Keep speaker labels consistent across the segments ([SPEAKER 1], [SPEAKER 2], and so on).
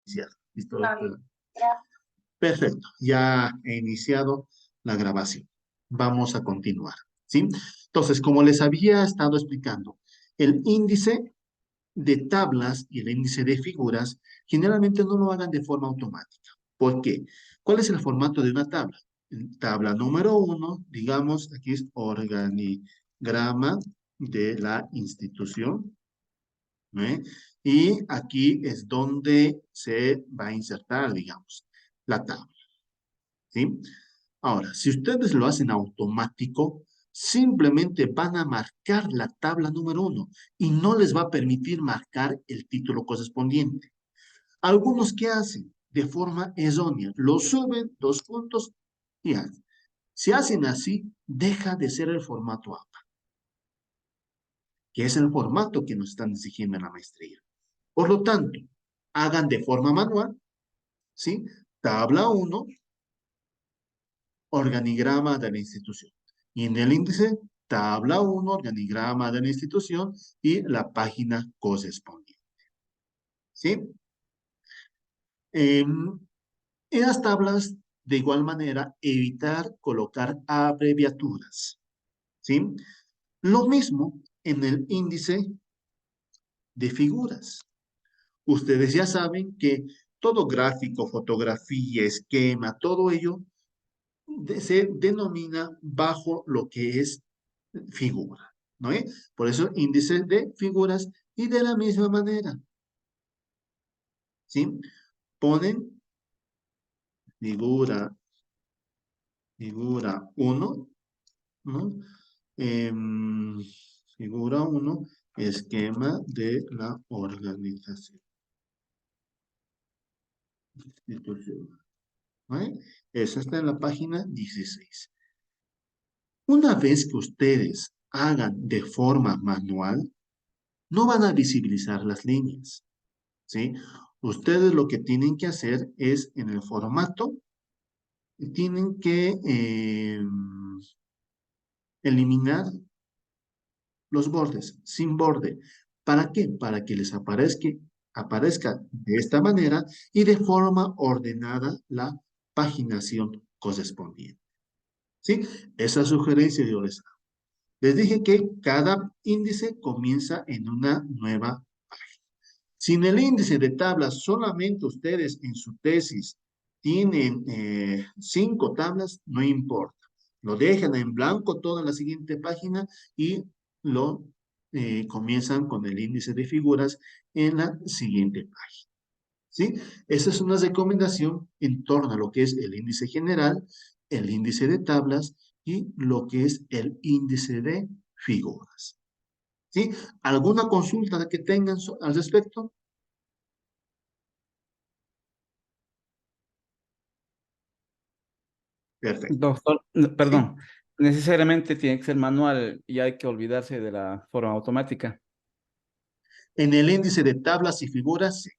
[SPEAKER 1] iniciar. ¿Listo, doctora? Perfecto, ya he iniciado la grabación. Vamos a continuar, ¿sí? Entonces, como les había estado explicando, el índice de tablas y el índice de figuras generalmente no lo hagan de forma automática. ¿Por qué? ¿Cuál es el formato de una tabla? Tabla número 1, digamos, aquí es organigrama de la institución, ¿no? Y aquí es donde se va a insertar, digamos, la tabla, ¿sí? Ahora, si ustedes lo hacen automático, simplemente van a marcar la tabla número 1 y no les va a permitir marcar el título correspondiente. Algunos que hacen de forma errónea, lo suben 2 puntos y hacen. Si hacen así, deja de ser el formato APA, que es el formato que nos están exigiendo en la maestría. Por lo tanto, hagan de forma manual, ¿sí? Tabla 1, organigrama de la institución. Y en el índice, tabla 1, organigrama de la institución y la página correspondiente. ¿Sí? En las tablas, de igual manera, evitar colocar abreviaturas. ¿Sí? Lo mismo en el índice de figuras. Ustedes ya saben que todo gráfico, fotografía, esquema, todo ello se denomina bajo lo que es figura, ¿no? Por eso índice de figuras y de la misma manera, ¿sí? Ponen figura, figura 1, ¿no? Figura 1, esquema de la organización. Institución, ¿no? Eso está en la página 16. Una vez que ustedes hagan de forma manual, no van a visibilizar las líneas, ¿sí? Ustedes lo que tienen que hacer es en el formato, tienen que eliminar los bordes, sin borde. ¿Para qué? Para que les aparezca de esta manera y de forma ordenada la paginación correspondiente. ¿Sí? Esa sugerencia yo les hago. Les dije que cada índice comienza en una nueva página. Si en el índice de tablas solamente ustedes en su tesis tienen 5 tablas, no importa. Lo dejan en blanco toda la siguiente página y lo comienzan con el índice de figuras en la siguiente página. ¿Sí? Esa es una recomendación en torno a lo que es el índice general, el índice de tablas y lo que es el índice de figuras. ¿Sí? ¿Alguna consulta que tengan al respecto? Perfecto.
[SPEAKER 2] Doctor,
[SPEAKER 1] ¿Sí?
[SPEAKER 2] perdón, necesariamente tiene que ser manual y hay que olvidarse de la forma automática.
[SPEAKER 1] En el índice de tablas y figuras, sí,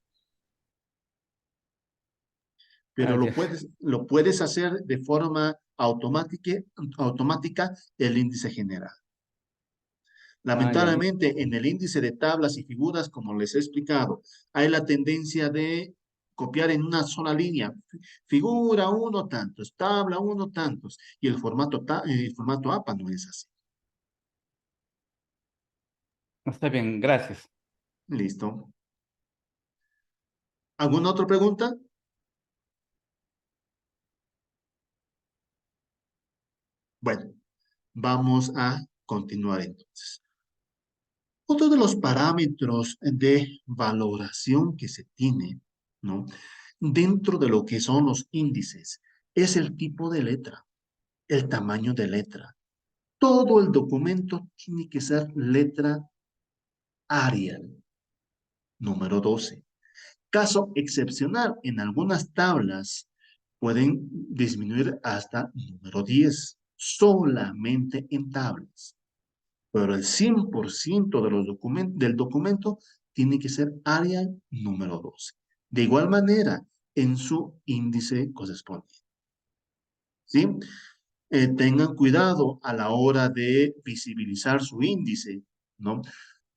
[SPEAKER 2] Ah,
[SPEAKER 1] pero
[SPEAKER 2] ya.
[SPEAKER 1] lo puedes hacer de forma automática el índice general.
[SPEAKER 2] Ah, ya, listo.
[SPEAKER 1] Lamentablemente, en el índice de tablas y figuras, como les he explicado, hay la tendencia de copiar en una sola línea. Figura 1 tantos, tabla 1 tantos, y el formato APA no es así.
[SPEAKER 2] Está bien, gracias.
[SPEAKER 1] Listo. ¿Alguna otra pregunta? Bueno, vamos a continuar entonces. Otro de los parámetros de valoración que se tiene, ¿no? Dentro de lo que son los índices, es el tipo de letra, el tamaño de letra. Todo el documento tiene que ser letra Arial. Número 12. Caso excepcional, en algunas tablas pueden disminuir hasta número 10, solamente en tablas. Pero el 100% de del documento tiene que ser Arial número 12. De igual manera, en su índice correspondiente. ¿Sí? Tengan cuidado a la hora de visibilizar su índice, ¿no?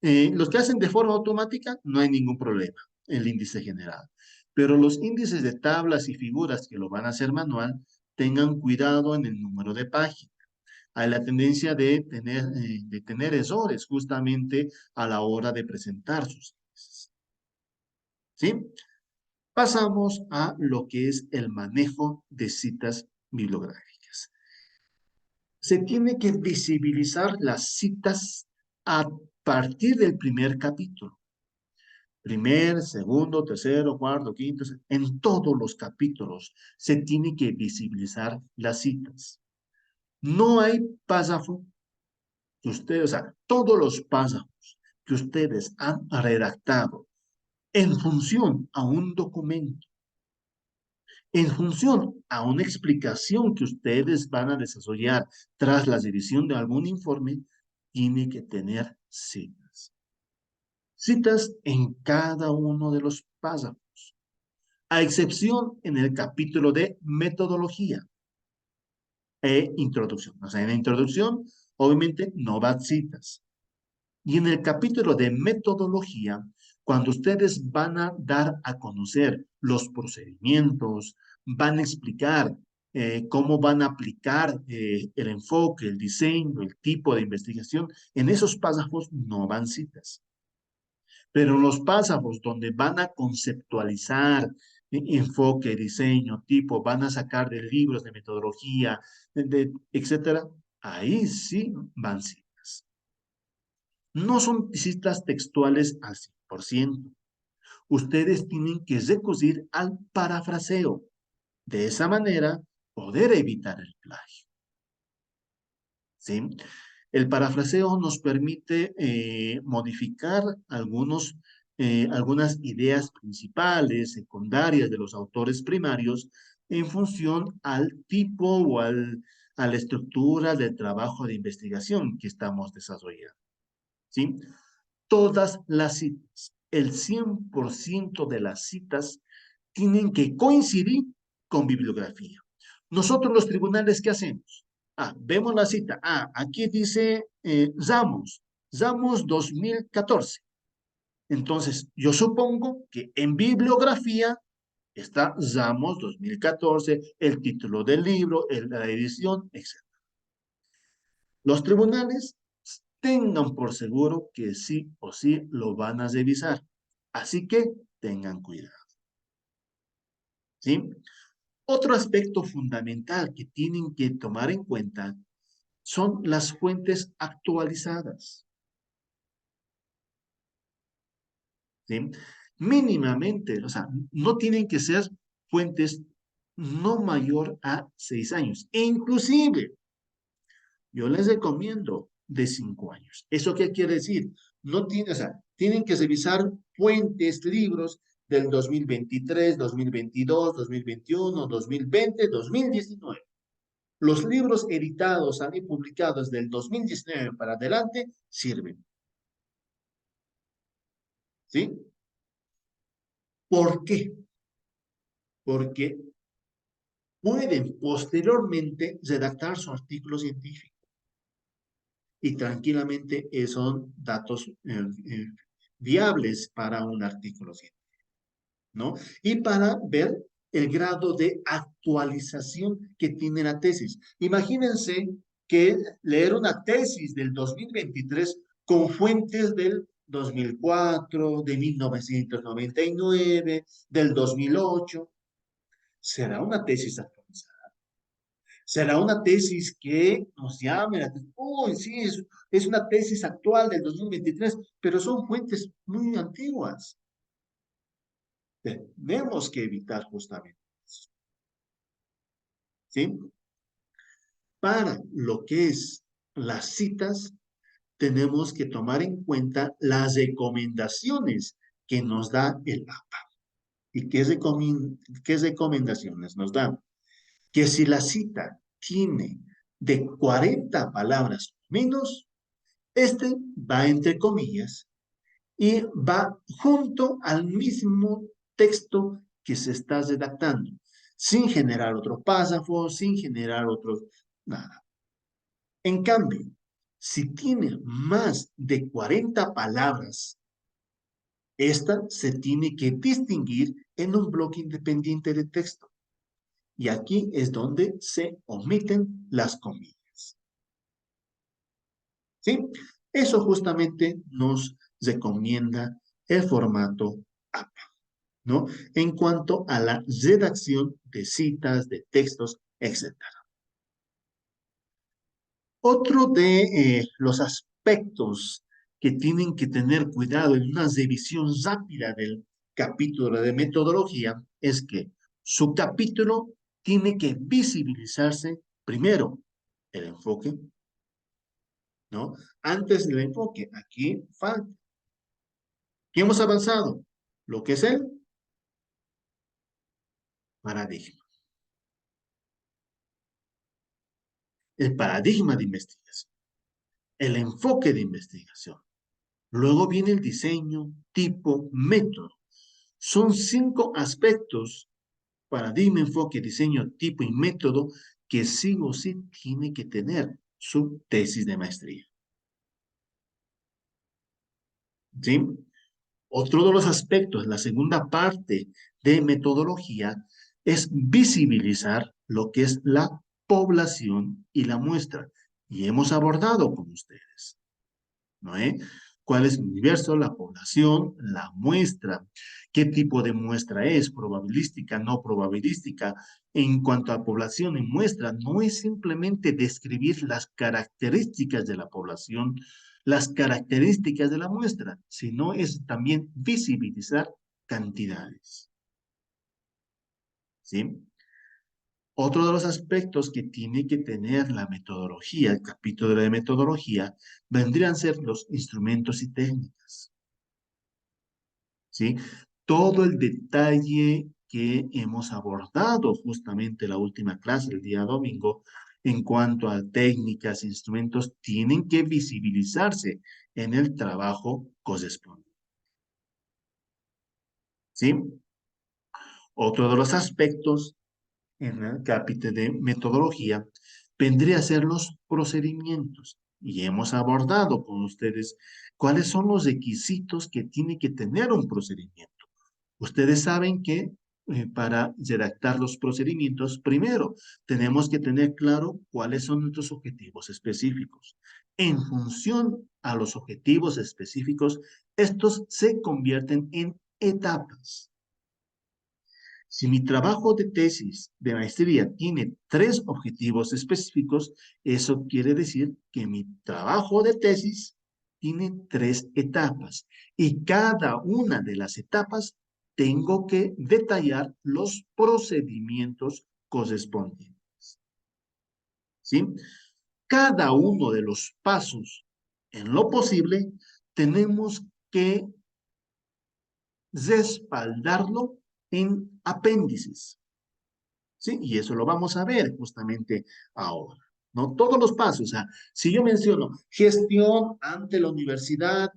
[SPEAKER 1] Los que hacen de forma automática, no hay ningún problema, el índice general. Pero los índices de tablas y figuras que lo van a hacer manual, tengan cuidado en el número de página. Hay la tendencia de tener errores justamente a la hora de presentar sus índices. ¿Sí? Pasamos a lo que es el manejo de citas bibliográficas. Se tiene que visibilizar las citas a partir del primer capítulo. Primer, segundo, tercero, cuarto, quinto, en todos los capítulos se tiene que visibilizar las citas. No hay párrafo que ustedes, o sea, todos los párrafos que ustedes han redactado en función a un documento, en función a una explicación que ustedes van a desarrollar tras la revisión de algún informe, tiene que tener citas. Citas en cada uno de los párrafos, a excepción en el capítulo de metodología e introducción. O sea, en la introducción, obviamente, no va citas. Y en el capítulo de metodología, cuando ustedes van a dar a conocer los procedimientos, van a explicar cómo van a aplicar el enfoque, el diseño, el tipo de investigación, en esos párrafos no van citas. Pero en los párrafos donde van a conceptualizar enfoque, diseño, tipo, van a sacar de libros de metodología, etcétera, ahí sí van citas. No son citas textuales al 100%. Ustedes tienen que recurrir al parafraseo. De esa manera, poder evitar el plagio. ¿Sí? El parafraseo nos permite modificar algunas ideas principales, secundarias de los autores primarios en función al tipo o a la estructura del trabajo de investigación que estamos desarrollando. ¿Sí? Todas las citas, el 100% de las citas tienen que coincidir con bibliografía. Nosotros los tribunales, ¿qué hacemos? Vemos la cita. Aquí dice Ramos 2014. Entonces, yo supongo que en bibliografía está Ramos 2014, el título del libro, la edición, etc. Los tribunales tengan por seguro que sí o sí lo van a revisar. Así que tengan cuidado. ¿Sí? Otro aspecto fundamental que tienen que tomar en cuenta son las fuentes actualizadas. ¿Sí? Mínimamente, o sea, no tienen que ser fuentes no mayor a 6 años. E inclusive, yo les recomiendo de 5 años. ¿Eso qué quiere decir? No tiene, o sea, tienen que revisar fuentes, libros del 2023, 2022, 2021, 2020, 2019. Los libros editados y publicados del 2019 para adelante sirven. ¿Sí? ¿Por qué? Porque pueden posteriormente redactar su artículo científico y tranquilamente son datos viables para un artículo científico, ¿no? Y para ver el grado de actualización que tiene la tesis. Imagínense que leer una tesis del 2023 con fuentes del 2004, de 1999, del 2008, será una tesis actualizada. Será una tesis que nos llame, uy, sí, es una tesis actual del 2023, pero son fuentes muy antiguas. Tenemos que evitar justamente eso. ¿Sí? Para lo que es las citas, tenemos que tomar en cuenta las recomendaciones que nos da el APA. ¿Y qué recomendaciones nos da? Que si la cita tiene de 40 palabras menos, este va entre comillas y va junto al mismo texto que se está redactando, sin generar otro párrafo, sin generar otro, nada. En cambio, si tiene más de 40 palabras, Esta se tiene que distinguir en un bloque independiente de texto. Y aquí es donde se omiten las comillas. ¿Sí? Eso justamente nos recomienda el formato APA, ¿no? En cuanto a la redacción de citas, de textos, etc. Otro de los aspectos que tienen que tener cuidado en una revisión rápida del capítulo de metodología es que su capítulo tiene que visibilizarse primero el enfoque, ¿no? Antes del enfoque, aquí falta. ¿Qué hemos avanzado? Lo que es el paradigma. El paradigma de investigación, el enfoque de investigación. Luego viene el diseño, tipo, método. Son 5 aspectos, paradigma, enfoque, diseño, tipo y método, que sí o sí tiene que tener su tesis de maestría. ¿Sí? Otro de los aspectos, la segunda parte de metodología, es visibilizar lo que es la población y la muestra. Y hemos abordado con ustedes, ¿no? ¿Cuál es el universo, la población, la muestra? ¿Qué tipo de muestra es? ¿Probabilística, no probabilística? En cuanto a población y muestra, no es simplemente describir las características de la población, las características de la muestra, sino es también visibilizar cantidades. ¿Sí? Otro de los aspectos que tiene que tener la metodología, el capítulo de metodología, vendrían a ser los instrumentos y técnicas. ¿Sí? Todo el detalle que hemos abordado justamente la última clase, el día domingo, en cuanto a técnicas, instrumentos, tienen que visibilizarse en el trabajo correspondiente. ¿Sí? Otro de los aspectos en el capítulo de metodología vendría a ser los procedimientos. Y hemos abordado con ustedes cuáles son los requisitos que tiene que tener un procedimiento. Ustedes saben que para redactar los procedimientos, primero tenemos que tener claro cuáles son nuestros objetivos específicos. En función a los objetivos específicos, estos se convierten en etapas. Si mi trabajo de tesis de maestría tiene 3 objetivos específicos, eso quiere decir que mi trabajo de tesis tiene 3 etapas y cada una de las etapas tengo que detallar los procedimientos correspondientes. ¿Sí? Cada uno de los pasos, en lo posible, tenemos que respaldarlo en apéndices. ¿Sí? Y eso lo vamos a ver justamente ahora, ¿no? Todos los pasos, o sea, si yo menciono gestión ante la Universidad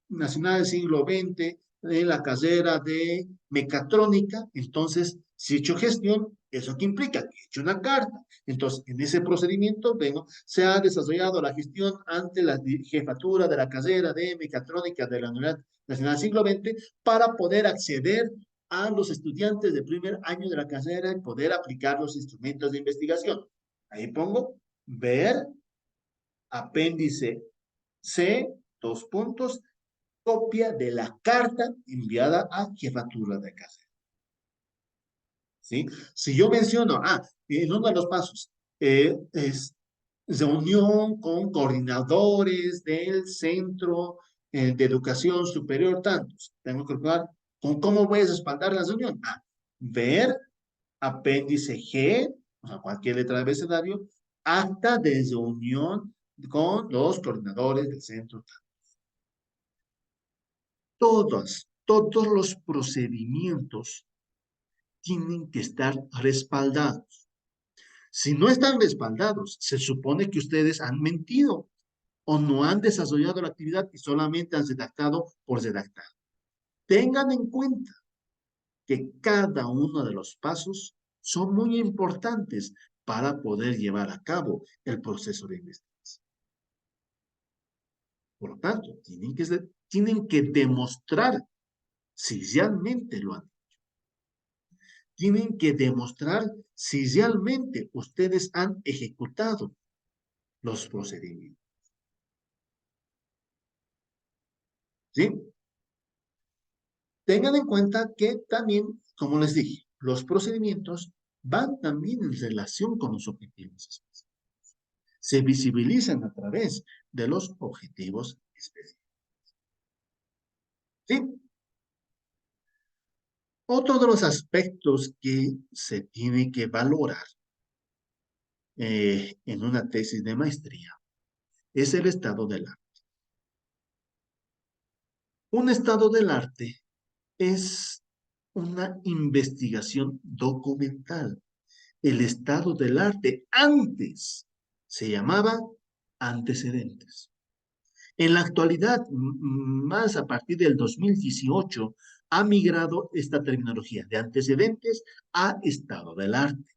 [SPEAKER 1] Nacional del Siglo XX, en la carrera de mecatrónica, entonces, si he hecho gestión, ¿eso qué implica? Que he hecho una carta. Entonces, en ese procedimiento, vengo, se ha desarrollado la gestión ante la jefatura de la carrera de mecatrónica de la Universidad Nacional del Siglo XX para poder acceder a los estudiantes de primer año de la carrera y poder aplicar los instrumentos de investigación. Ahí pongo ver apéndice C, 2 puntos, copia de la carta enviada a jefatura de carrera. ¿Sí? Si yo menciono, en uno de los pasos, es reunión con coordinadores del centro de educación superior, tantos. Tengo que hablar con cómo voy a respaldar la reunión. Ver apéndice G, o sea, cualquier letra de abecedario, acta de reunión con los coordinadores del centro. Todos los procedimientos tienen que estar respaldados. Si no están respaldados, se supone que ustedes han mentido o no han desarrollado la actividad y solamente han redactado por redactar. Tengan en cuenta que cada uno de los pasos son muy importantes para poder llevar a cabo el proceso de investigación. Por lo tanto, tienen que tienen que demostrar si realmente lo han. Tienen que demostrar si realmente ustedes han ejecutado los procedimientos. ¿Sí? Tengan en cuenta que también, como les dije, los procedimientos van también en relación con los objetivos específicos. Se visibilizan a través de los objetivos específicos. ¿Sí? Otro de los aspectos que se tiene que valorar en una tesis de maestría es el estado del arte. Un estado del arte es una investigación documental. El estado del arte antes se llamaba antecedentes. En la actualidad, más a partir del 2018, ha migrado esta terminología de antecedentes a estado del arte.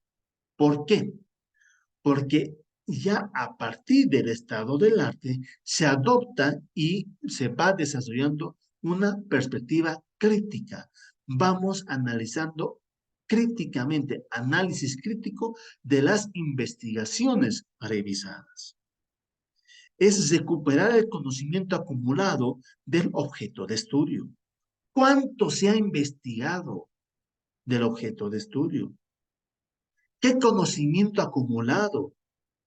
[SPEAKER 1] ¿Por qué? Porque ya a partir del estado del arte se adopta y se va desarrollando una perspectiva crítica. Vamos analizando críticamente, análisis crítico de las investigaciones revisadas. Es recuperar el conocimiento acumulado del objeto de estudio. ¿Cuánto se ha investigado del objeto de estudio? ¿Qué conocimiento acumulado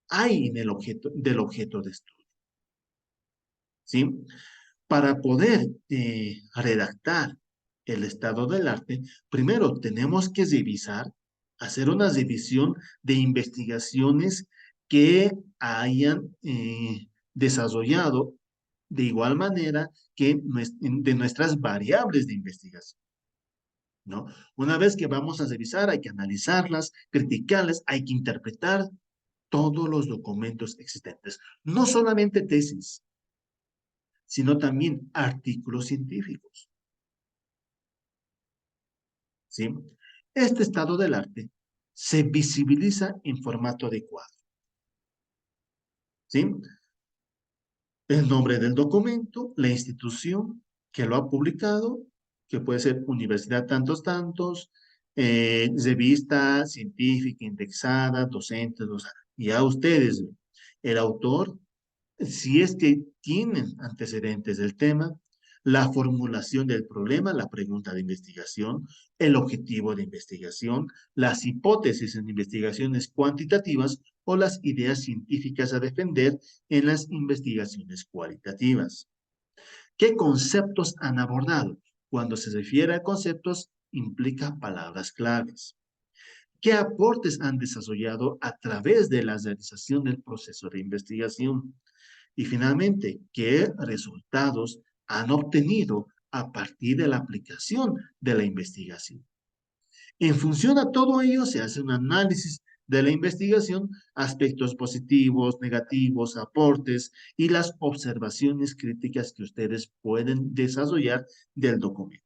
[SPEAKER 1] hay en el del objeto de estudio? ¿Sí? Para poder redactar el estado del arte, primero tenemos que revisar, hacer una revisión de investigaciones que hayan desarrollado de igual manera que de nuestras variables de investigación, ¿no? Una vez que vamos a revisar, hay que analizarlas, criticarlas, hay que interpretar todos los documentos existentes, no solamente tesis, sino también artículos científicos, ¿sí? Este estado del arte se visibiliza en formato adecuado, ¿sí? El nombre del documento, la institución que lo ha publicado, que puede ser Universidad tantos tantos, revista científica indexada, docentes, ya ustedes, el autor, si es que tienen antecedentes del tema, la formulación del problema, la pregunta de investigación, el objetivo de investigación, las hipótesis en investigaciones cuantitativas o las ideas científicas a defender en las investigaciones cualitativas. ¿Qué conceptos han abordado? Cuando se refiere a conceptos, implica palabras claves. ¿Qué aportes han desarrollado a través de la realización del proceso de investigación? Y finalmente, ¿qué resultados han obtenido a partir de la aplicación de la investigación? En función a todo ello, se hace un análisis de la investigación, aspectos positivos, negativos, aportes y las observaciones críticas que ustedes pueden desarrollar del documento.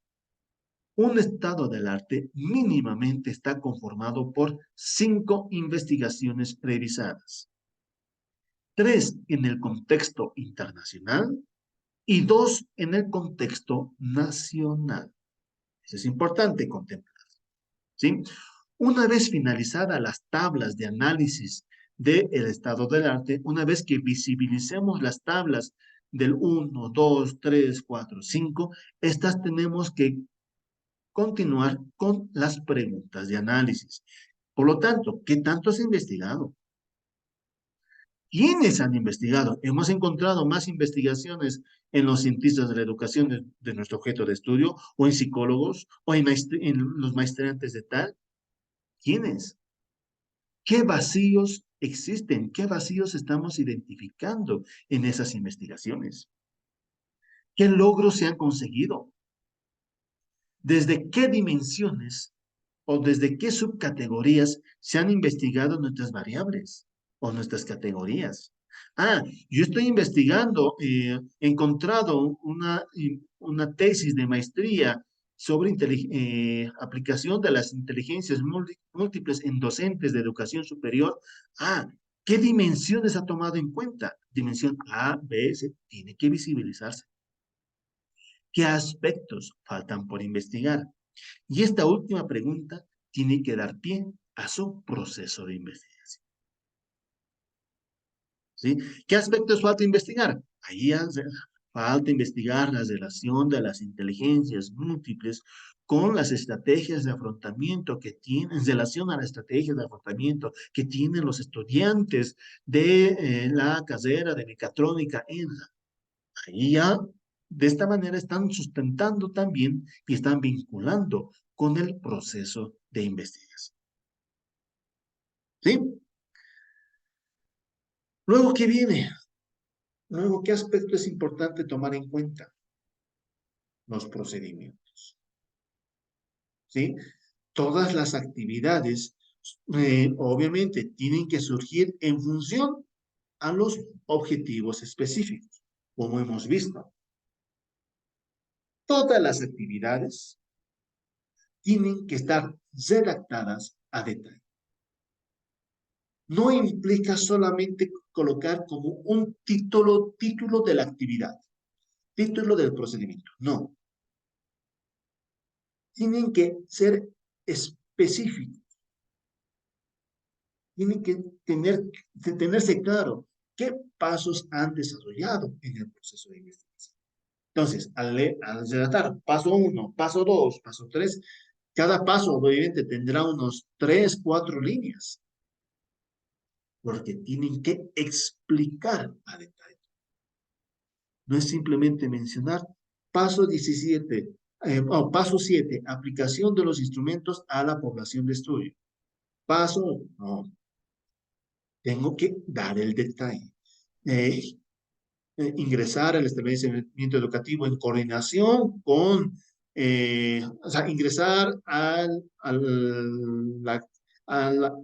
[SPEAKER 1] Un estado del arte mínimamente está conformado por 5 investigaciones revisadas. 3 en el contexto internacional y 2 en el contexto nacional. Eso es importante contemplar, ¿sí? Una vez finalizadas las tablas de análisis del estado del arte, una vez que visibilicemos las tablas del 1, 2, 3, 4, 5, estas tenemos que continuar con las preguntas de análisis. Por lo tanto, ¿qué tanto has investigado? ¿Quiénes han investigado? Hemos encontrado más investigaciones en los cientistas de la educación de nuestro objeto de estudio, o en psicólogos, o en los maestrantes de tal. ¿Quiénes? ¿Qué vacíos existen? ¿Qué vacíos estamos identificando en esas investigaciones? ¿Qué logros se han conseguido? ¿Desde qué dimensiones o desde qué subcategorías se han investigado nuestras variables o nuestras categorías? Ah, yo estoy investigando, he encontrado una tesis de maestría sobre aplicación de las inteligencias múltiples en docentes de educación superior. Ah, ¿qué dimensiones ha tomado en cuenta? Dimensión A, B, C, tiene que visibilizarse. ¿Qué aspectos faltan por investigar? Y esta última pregunta tiene que dar pie a su proceso de investigación. ¿Sí? ¿Qué aspectos falta investigar? Ahí falta investigar la relación de las inteligencias múltiples con las estrategias de afrontamiento que tienen, en relación a las estrategias de afrontamiento que tienen los estudiantes de la carrera de mecatrónica en la. Ahí ya, de esta manera, están sustentando también y están vinculando con el proceso de investigación. ¿Sí? Luego, ¿qué viene? Luego, ¿qué aspecto es importante tomar en cuenta? Los procedimientos. ¿Sí? Todas las actividades, obviamente, tienen que surgir en función a los objetivos específicos, como hemos visto. Todas las actividades tienen que estar redactadas a detalle. No implica solamente colocar como un título de la actividad, título del procedimiento. No. Tienen que ser específicos. Tienen que tenerse claro qué pasos han desarrollado en el proceso de investigación. Entonces, al redactar paso 1, paso 2, paso 3, cada paso obviamente tendrá unos 3, 4 líneas, porque tienen que explicar a detalle. No es simplemente mencionar paso 17, paso 7, aplicación de los instrumentos a la población de estudio. Paso, no, tengo que dar el detalle. Ingresar al establecimiento educativo en coordinación con, o sea, ingresar a la,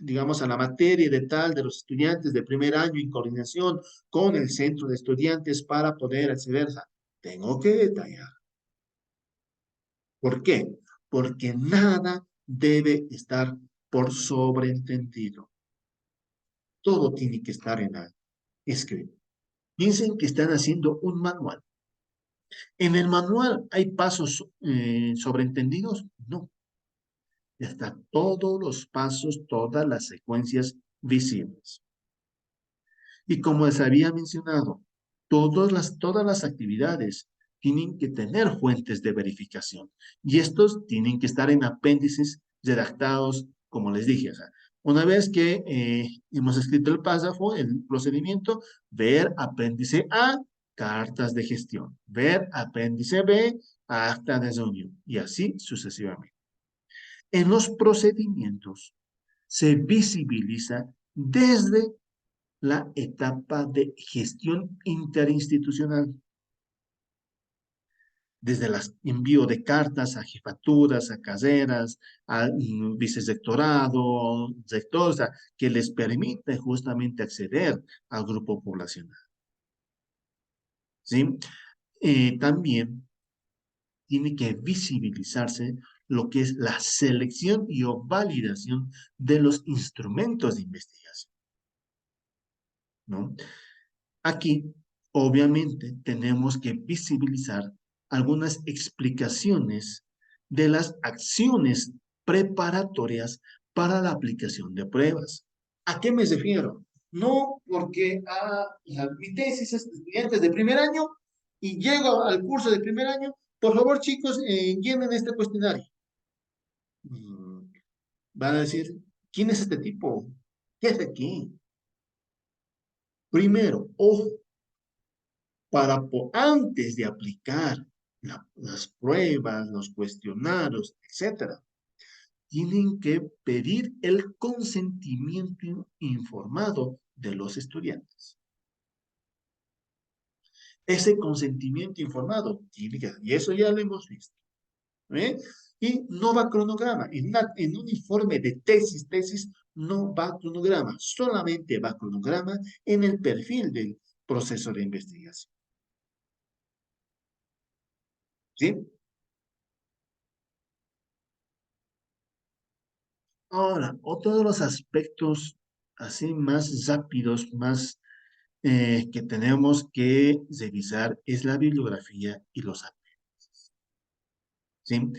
[SPEAKER 1] digamos, a la materia de tal de los estudiantes de primer año en coordinación con el centro de estudiantes para poder acceder. O sea, tengo que detallar. ¿Por qué? Porque nada debe estar por sobreentendido. Todo tiene que estar en la escrito. Piensen que están haciendo un manual. ¿En el manual hay pasos sobreentendidos? No. Están todos los pasos, todas las secuencias visibles. Y como les había mencionado, todas las actividades tienen que tener fuentes de verificación. Y estos tienen que estar en apéndices redactados, como les dije. O sea, una vez que hemos escrito el párrafo, el procedimiento, ver apéndice A, cartas de gestión. Ver apéndice B, acta de reunión. Y así sucesivamente. En los procedimientos se visibiliza desde la etapa de gestión interinstitucional, desde el envío de cartas a jefaturas, a carreras, a vicesectorado, sector, o sea, que les permite justamente acceder al grupo poblacional. ¿Sí? También tiene que visibilizarse lo que es la selección y o validación de los instrumentos de investigación, ¿no? Aquí, obviamente, tenemos que visibilizar algunas explicaciones de las acciones preparatorias para la aplicación de pruebas. ¿A qué me refiero? No porque mi tesis es de estudiantes de primer año y llego al curso de primer año, por favor, chicos, llenen este cuestionario. Mm, Van a decir, ¿quién es este tipo? ¿Qué hace aquí? Primero, ojo, antes de aplicar las pruebas, los cuestionarios, etcétera, tienen que pedir el consentimiento informado de los estudiantes. Ese consentimiento informado tiene que, y eso ya lo hemos visto, ¿eh? Y no va cronograma. En un informe de tesis, no va cronograma, solamente va cronograma en el perfil del proceso de investigación. ¿Sí? Ahora, otro de los aspectos así más rápidos, más que tenemos que revisar es la bibliografía y los apuntes. ¿sí?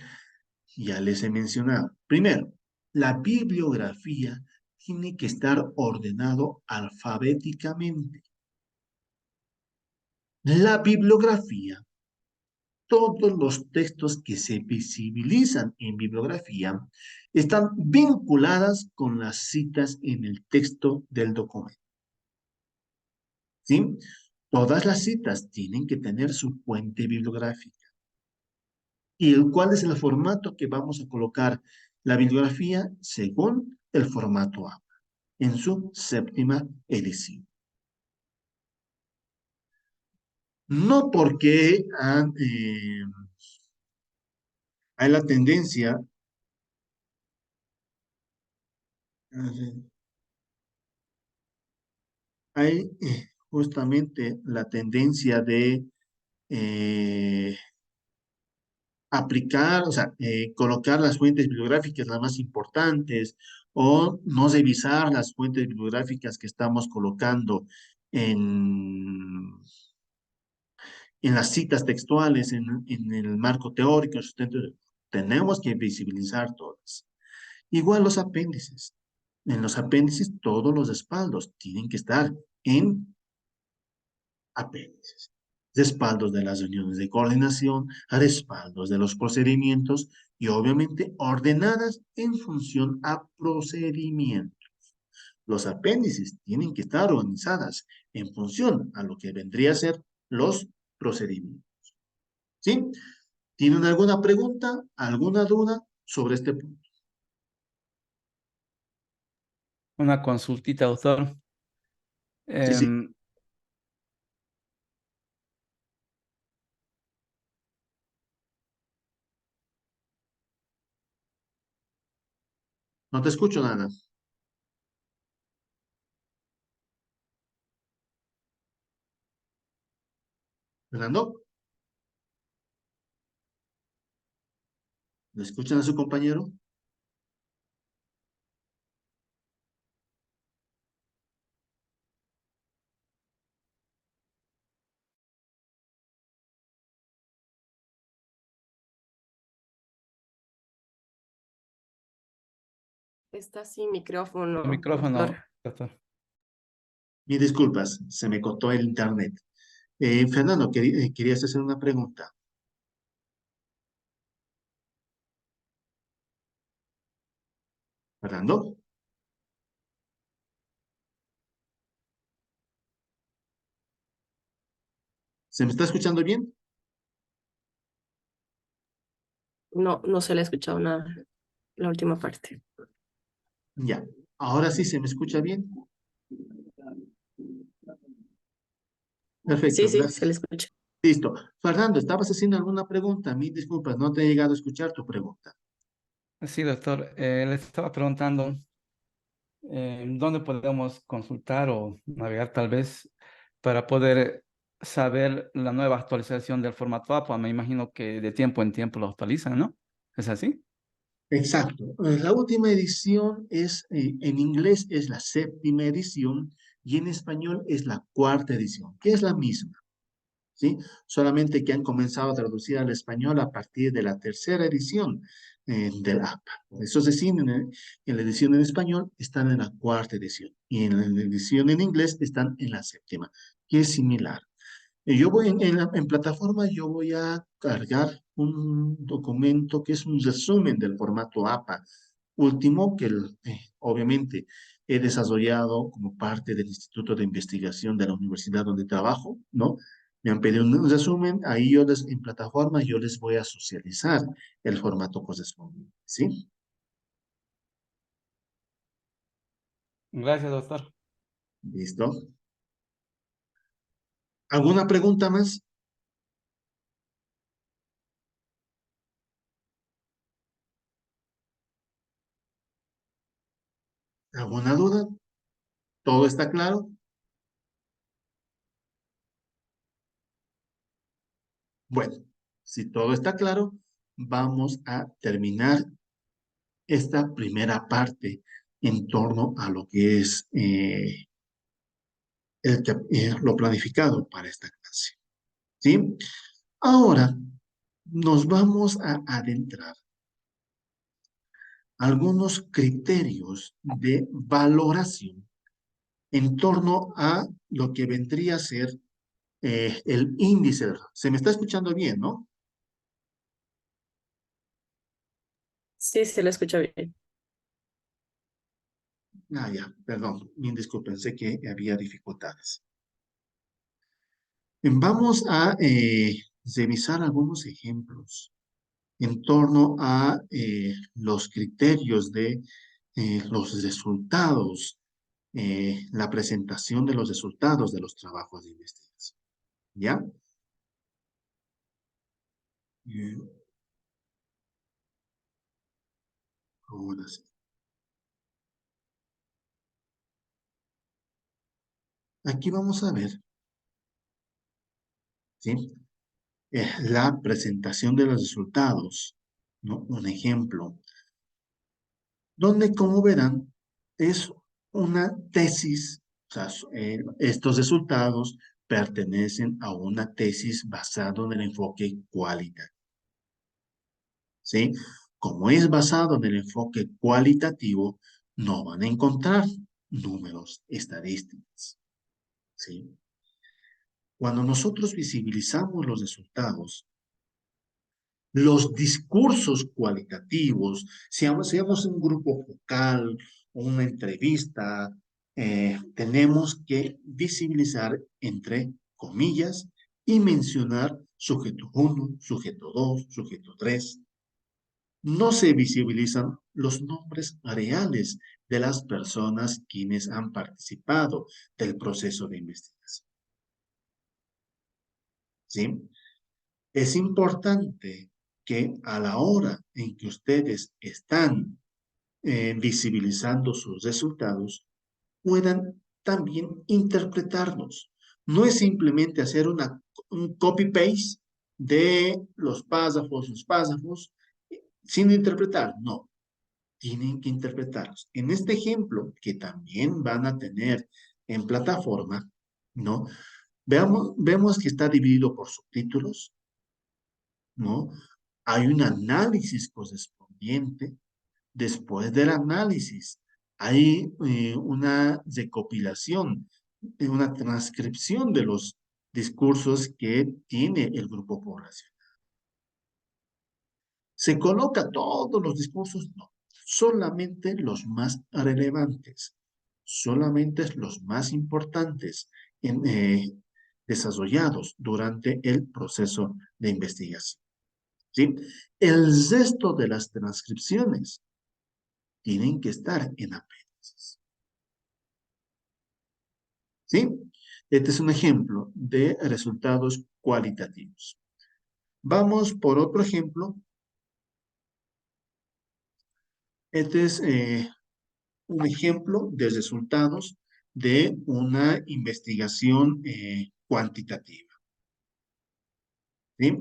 [SPEAKER 1] Ya les he mencionado. Primero, la bibliografía tiene que estar ordenado alfabéticamente. La bibliografía, todos los textos que se visibilizan en bibliografía están vinculadas con las citas en el texto del documento, ¿sí? Todas las citas tienen que tener su fuente bibliográfica. ¿Y cuál es el formato que vamos a colocar la bibliografía? Según el formato APA, en su séptima edición. No porque hay la tendencia, hay justamente la tendencia de eh, aplicar, o sea, colocar las fuentes bibliográficas las más importantes o no revisar las fuentes bibliográficas que estamos colocando en, en las citas textuales, en el marco teórico, el sustento. Tenemos que visibilizar todas. Igual los apéndices. En los apéndices todos los respaldos tienen que estar en apéndices. Respaldos de las reuniones de coordinación, respaldos de los procedimientos y obviamente ordenadas en función a procedimientos. Los apéndices tienen que estar organizadas en función a lo que vendría a ser los procedimientos. ¿Sí? ¿Tienen alguna pregunta, alguna duda sobre este punto?
[SPEAKER 2] Una consultita, doctor.
[SPEAKER 1] Sí, sí.
[SPEAKER 2] Em,
[SPEAKER 1] No te escucho nada. Fernando, ¿le escuchan a su compañero?
[SPEAKER 3] Está sin micrófono, doctor.
[SPEAKER 2] micrófono, doctor.
[SPEAKER 1] Mis disculpas, se me cortó el internet. Fernando, querías hacer una pregunta. Fernando, ¿se me está escuchando bien?
[SPEAKER 3] No, no se le ha escuchado nada, la última parte.
[SPEAKER 1] Ya. Ahora sí se me escucha bien.
[SPEAKER 3] Sí,
[SPEAKER 1] Perfecto,
[SPEAKER 3] sí, se le
[SPEAKER 1] gracias.
[SPEAKER 3] escucha.
[SPEAKER 1] Listo. Fernando, ¿estabas haciendo alguna pregunta? Mis disculpas, no te he llegado a escuchar tu pregunta.
[SPEAKER 2] Sí, doctor. Le estaba preguntando dónde podemos consultar o navegar tal vez para poder saber la nueva actualización del formato APA. Me imagino que de tiempo en tiempo lo actualizan, ¿no? ¿Es así?
[SPEAKER 1] Exacto. La última edición es, en inglés es la séptima edición y en español es la cuarta edición, que es la misma. ¿Sí? Solamente que han comenzado a traducir al español a partir de la tercera edición del APA. Eso es decir, en la edición en español están en la cuarta edición y en la edición en inglés están en la séptima, que es similar. Yo voy en plataforma, yo voy a cargar un documento que es un resumen del formato APA último que obviamente he desarrollado como parte del Instituto de Investigación de la universidad donde trabajo, ¿no? Me han pedido un resumen, ahí en plataforma yo les voy a socializar el formato correspondiente, ¿sí?
[SPEAKER 2] Gracias, doctor.
[SPEAKER 1] ¿Listo? ¿Alguna pregunta más? ¿Alguna duda? ¿Todo está claro? Bueno, si todo está claro, vamos a terminar esta primera parte en torno a lo que es lo planificado para esta clase. ¿Sí? Ahora nos vamos a adentrar a algunos criterios de valoración en torno a lo que vendría a ser el índice. Se me está escuchando bien, ¿no?
[SPEAKER 3] Sí, se lo escucha bien.
[SPEAKER 1] Ah, ya, perdón, bien disculpen, pensé que había dificultades. Vamos a revisar algunos ejemplos en torno a los criterios de los resultados, la presentación de los resultados de los trabajos de investigación. ¿Ya? Bien, ahora sí. Aquí vamos a ver, ¿sí? La presentación de los resultados, ¿no? Un ejemplo, donde, como verán, es una tesis, o sea, estos resultados pertenecen a una tesis basada en el enfoque cualitativo, ¿sí? Como es basado en el enfoque cualitativo, no van a encontrar números estadísticos, ¿sí? Cuando nosotros visibilizamos los resultados, los discursos cualitativos, seamos un grupo focal, una entrevista, tenemos que visibilizar entre comillas y mencionar sujeto 1, sujeto 2, sujeto 3. No se visibilizan los nombres reales de las personas quienes han participado del proceso de investigación. ¿Sí? Es importante que a la hora en que ustedes están visibilizando sus resultados, puedan también interpretarlos. No es simplemente hacer un copy-paste de los párrafos, sin interpretar. No, tienen que interpretarlos. En este ejemplo, que también van a tener en plataforma, ¿no? Vemos que está dividido por subtítulos, ¿no? Hay un análisis correspondiente. Después del análisis, hay una recopilación, una transcripción de los discursos que tiene el grupo poblacional. ¿Se coloca todos los discursos? No, solamente los más relevantes, solamente los más importantes desarrollados durante el proceso de investigación. ¿Sí? El resto de las transcripciones tienen que estar en apéndices. ¿Sí? Este es un ejemplo de resultados cualitativos. Vamos por otro ejemplo. Este es un ejemplo de resultados de una investigación cuantitativa. ¿Sí?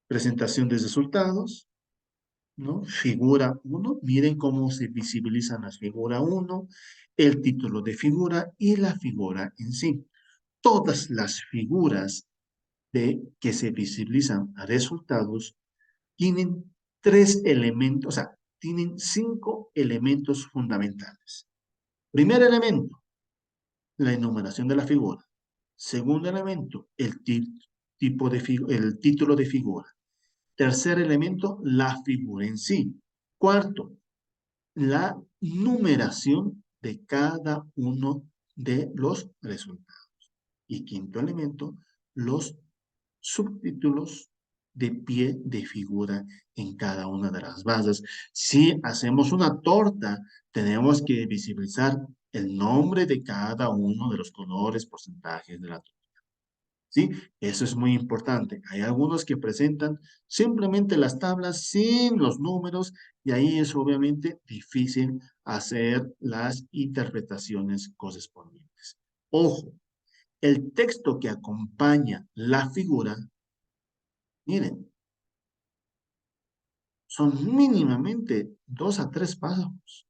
[SPEAKER 1] Presentación de resultados, ¿no? Figura 1, miren cómo se visibilizan las figura 1, el título de figura y la figura en sí. Todas las figuras que se visibilizan a resultados tienen 3 elementos, o sea, tienen 5 elementos fundamentales. Primer elemento, la enumeración de la figura. Segundo elemento, el título de figura. Tercer elemento, la figura en sí. Cuarto, la numeración de cada uno de los resultados. Y quinto elemento, los subtítulos de pie de figura en cada una de las bases. Si hacemos una torta, tenemos que visibilizar el nombre de cada uno de los colores, porcentajes de la torta. ¿Sí? Eso es muy importante. Hay algunos que presentan simplemente las tablas sin los números y ahí es obviamente difícil hacer las interpretaciones correspondientes. Ojo, el texto que acompaña la figura, miren, son mínimamente 2 a 3 párrafos.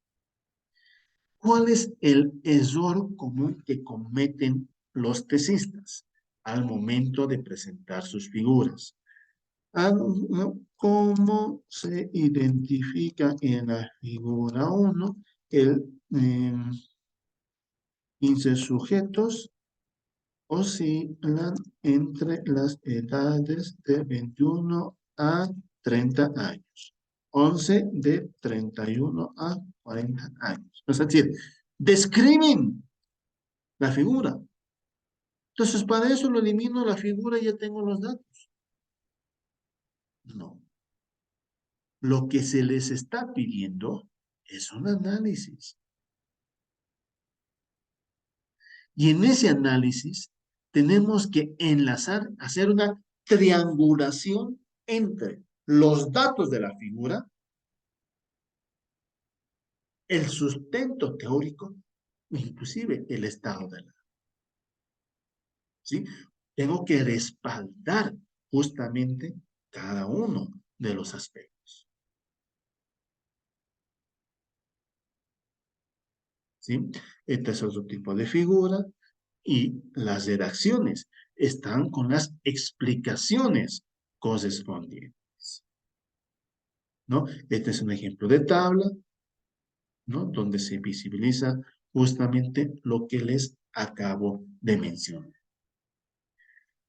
[SPEAKER 1] ¿Cuál es el error común que cometen los tesistas al momento de presentar sus figuras? ¿Cómo se identifica en la figura 1 el sujetos oscilan entre las edades de 21 a 30 años, 11 de 31 a 40 años? Es decir, describen la figura. Entonces, para eso lo elimino la figura y ya tengo los datos. No. Lo que se les está pidiendo es un análisis. Y en ese análisis tenemos que enlazar, hacer una triangulación entre los datos de la figura, el sustento teórico, inclusive el estado de la. ¿Sí? Tengo que respaldar justamente cada uno de los aspectos. ¿Sí? Este es otro tipo de figura. Y las redacciones están con las explicaciones correspondientes, ¿no? Este es un ejemplo de tabla, ¿no? Donde se visibiliza justamente lo que les acabo de mencionar.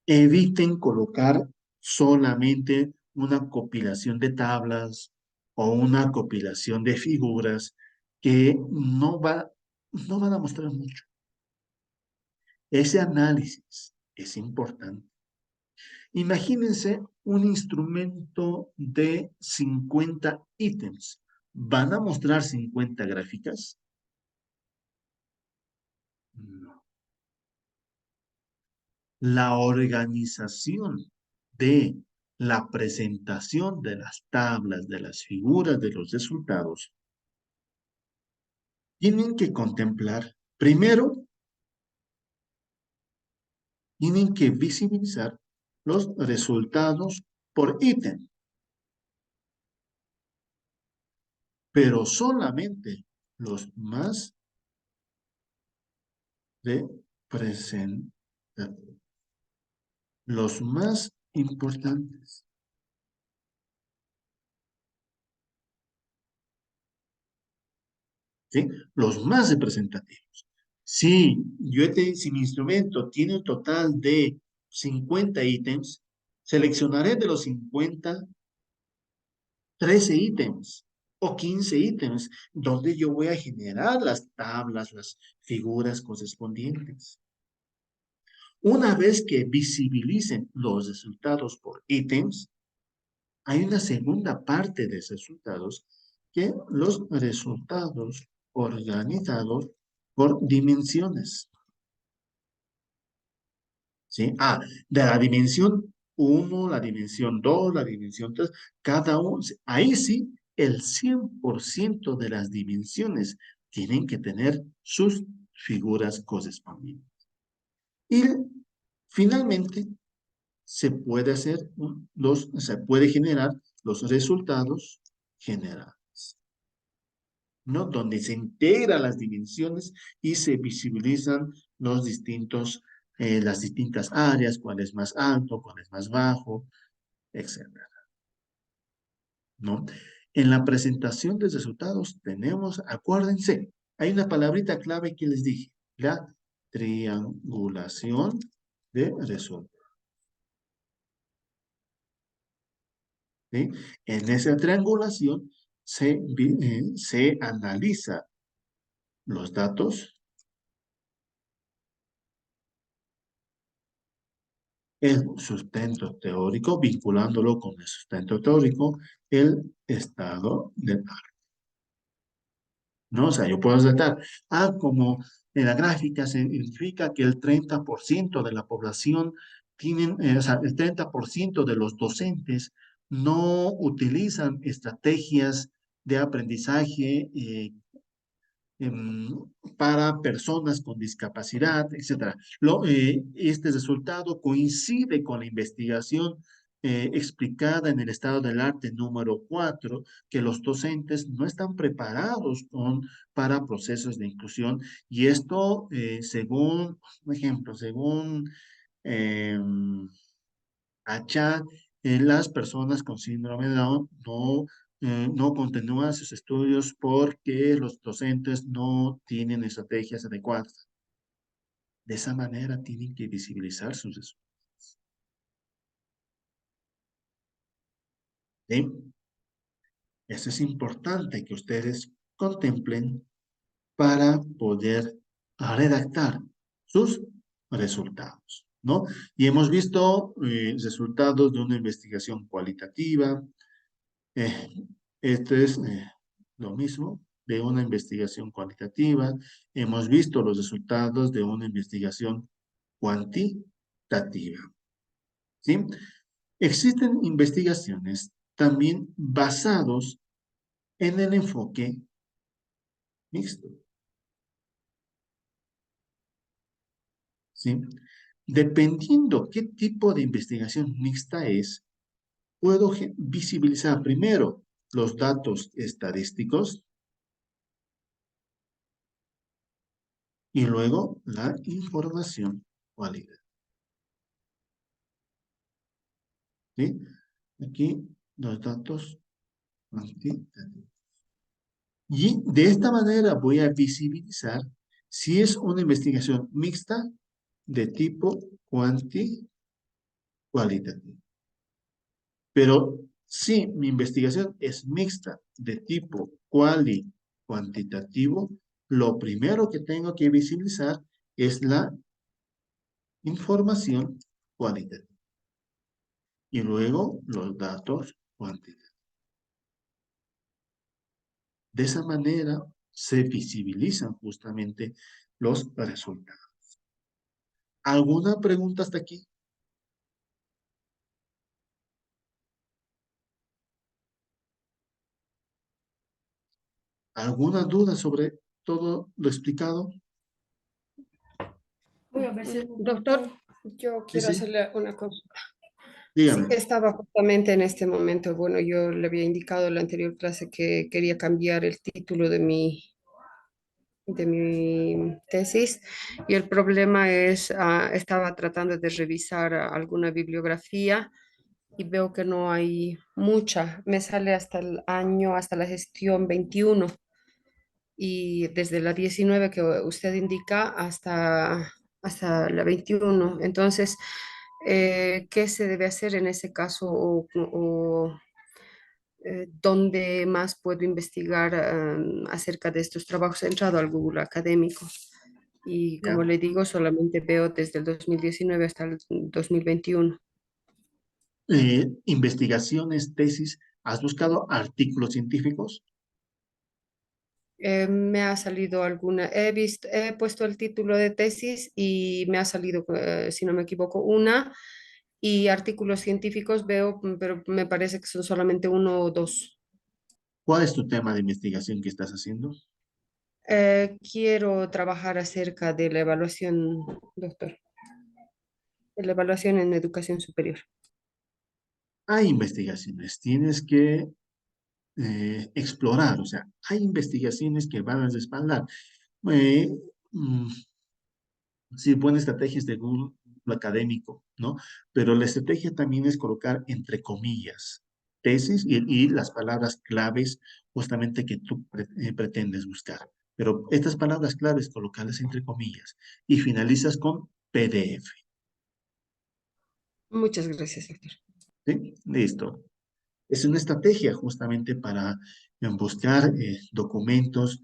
[SPEAKER 1] Eviten colocar solamente una compilación de tablas o una compilación de figuras que no van a mostrar mucho. Ese análisis es importante. Imagínense un instrumento de 50 ítems. ¿Van a mostrar 50 gráficas? No. La organización de la presentación de las tablas, de las figuras, de los resultados, tienen que contemplar, primero, tienen que visibilizar los resultados por ítem, pero solamente los más representativos, los más importantes. ¿Sí? Los más representativos. Si si mi instrumento tiene un total de 50 ítems, seleccionaré de los 50, 13 ítems o 15 ítems, donde yo voy a generar las tablas, las figuras correspondientes. Una vez que visibilicen los resultados por ítems, hay una segunda parte de esos resultados, que los resultados organizados por dimensiones. ¿Sí? De la dimensión 1, la dimensión 2, la dimensión 3, cada uno, ahí sí, el 100% de las dimensiones tienen que tener sus figuras correspondientes. Y finalmente, se puede generar los resultados generales, ¿no? Donde se integran las dimensiones y se visibilizan las distintas áreas, cuál es más alto, cuál es más bajo, etcétera, ¿no? En la presentación de resultados tenemos, acuérdense, hay una palabrita clave que les dije, la triangulación de resultados. ¿Sí? En esa triangulación se analiza los datos, el sustento teórico, vinculándolo con el sustento teórico, el estado del arte. ¿No? O sea, yo puedo tratar, como en la gráfica se identifica que el 30% de la población o sea, el 30% de los docentes no utilizan estrategias de aprendizaje para personas con discapacidad, etcétera. Este resultado coincide con la investigación explicada en el estado del arte número 4, que los docentes no están preparados para procesos de inclusión, y esto, según, por ejemplo, según Achat las personas con síndrome de Down no continúan sus estudios porque los docentes no tienen estrategias adecuadas. De esa manera tienen que visibilizar sus resultados. ¿Sí? Eso es importante que ustedes contemplen para poder redactar sus resultados, ¿no? Y hemos visto resultados de una investigación cualitativa. Esto es lo mismo de una investigación cualitativa. Hemos visto los resultados de una investigación cuantitativa, ¿sí? Existen investigaciones también basados en el enfoque mixto, ¿sí? Dependiendo qué tipo de investigación mixta es, puedo visibilizar primero los datos estadísticos y luego la información válida. ¿Sí? Aquí los datos cuantitativos. Y de esta manera voy a visibilizar si es una investigación mixta de tipo cualitativo. Pero si mi investigación es mixta de tipo cuantitativo, lo primero que tengo que visibilizar es la información cualitativa y luego los datos cuantitativos. De esa manera se visibilizan justamente los resultados. ¿Alguna pregunta hasta aquí? ¿Alguna duda sobre todo lo explicado?
[SPEAKER 3] Muy a veces, doctor, yo
[SPEAKER 1] Sí,
[SPEAKER 3] quiero
[SPEAKER 1] sí,
[SPEAKER 3] hacerle una consulta. Sí,
[SPEAKER 1] dígame.
[SPEAKER 3] estaba justamente en este momento. Bueno, yo le había indicado en la anterior clase que quería cambiar el título de mi tesis y el problema es, estaba tratando de revisar alguna bibliografía y veo que no hay mucha. Me sale hasta el año, hasta la gestión 21 y desde la 19 que usted indica hasta la 21. Entonces, ¿qué se debe hacer en ese caso dónde más puedo investigar acerca de estos trabajos? He entrado al Google académico y
[SPEAKER 1] Ya.
[SPEAKER 3] como le digo, solamente veo desde el 2019 hasta el 2021.
[SPEAKER 1] Investigaciones, tesis, ¿has buscado artículos científicos?
[SPEAKER 3] Me ha salido alguna, he puesto el título de tesis y me ha salido, si no me equivoco, una, y artículos científicos veo, pero me parece que son solamente uno o dos.
[SPEAKER 1] ¿Cuál es tu tema de investigación que estás haciendo?
[SPEAKER 3] Quiero trabajar acerca de la evaluación, doctor, de la evaluación en educación superior.
[SPEAKER 1] Hay investigaciones, tienes que explorar, o sea, hay investigaciones que van a respaldar. Eh, mm, sí, buenas estrategias de Google académico, ¿no? Pero la estrategia también es colocar entre comillas tesis y las palabras claves justamente que tú pretendes buscar. Pero estas palabras claves colocarlas entre comillas y finalizas con PDF.
[SPEAKER 3] Muchas gracias, doctor.
[SPEAKER 1] ¿Sí? Listo. Es una estrategia justamente para buscar documentos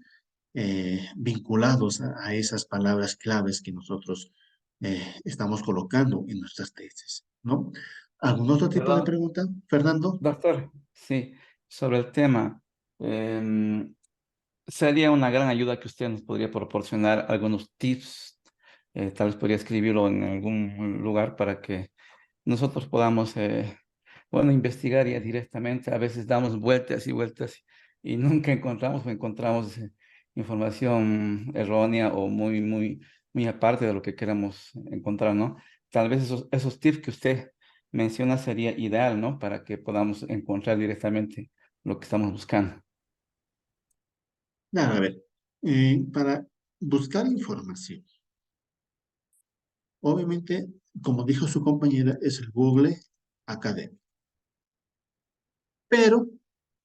[SPEAKER 1] vinculados a esas palabras claves que nosotros estamos colocando en nuestras tesis, ¿no? ¿Algún otro tipo de
[SPEAKER 2] Perdón,
[SPEAKER 1] pregunta, Fernando?
[SPEAKER 2] doctor, sí, sobre el tema. em, Sería una gran ayuda que usted nos podría proporcionar algunos tips. Tal vez podría escribirlo en algún lugar para que nosotros podamos, bueno, investigar ya directamente. A veces damos vueltas y vueltas y nunca encontramos o encontramos información errónea o muy aparte de lo que queramos encontrar, ¿no? Tal vez esos tips que usted menciona sería ideal, ¿no? Para que podamos encontrar directamente lo que estamos buscando.
[SPEAKER 1] Nada, a ver, para buscar información, obviamente, como dijo su compañera, es el Google Académico. pero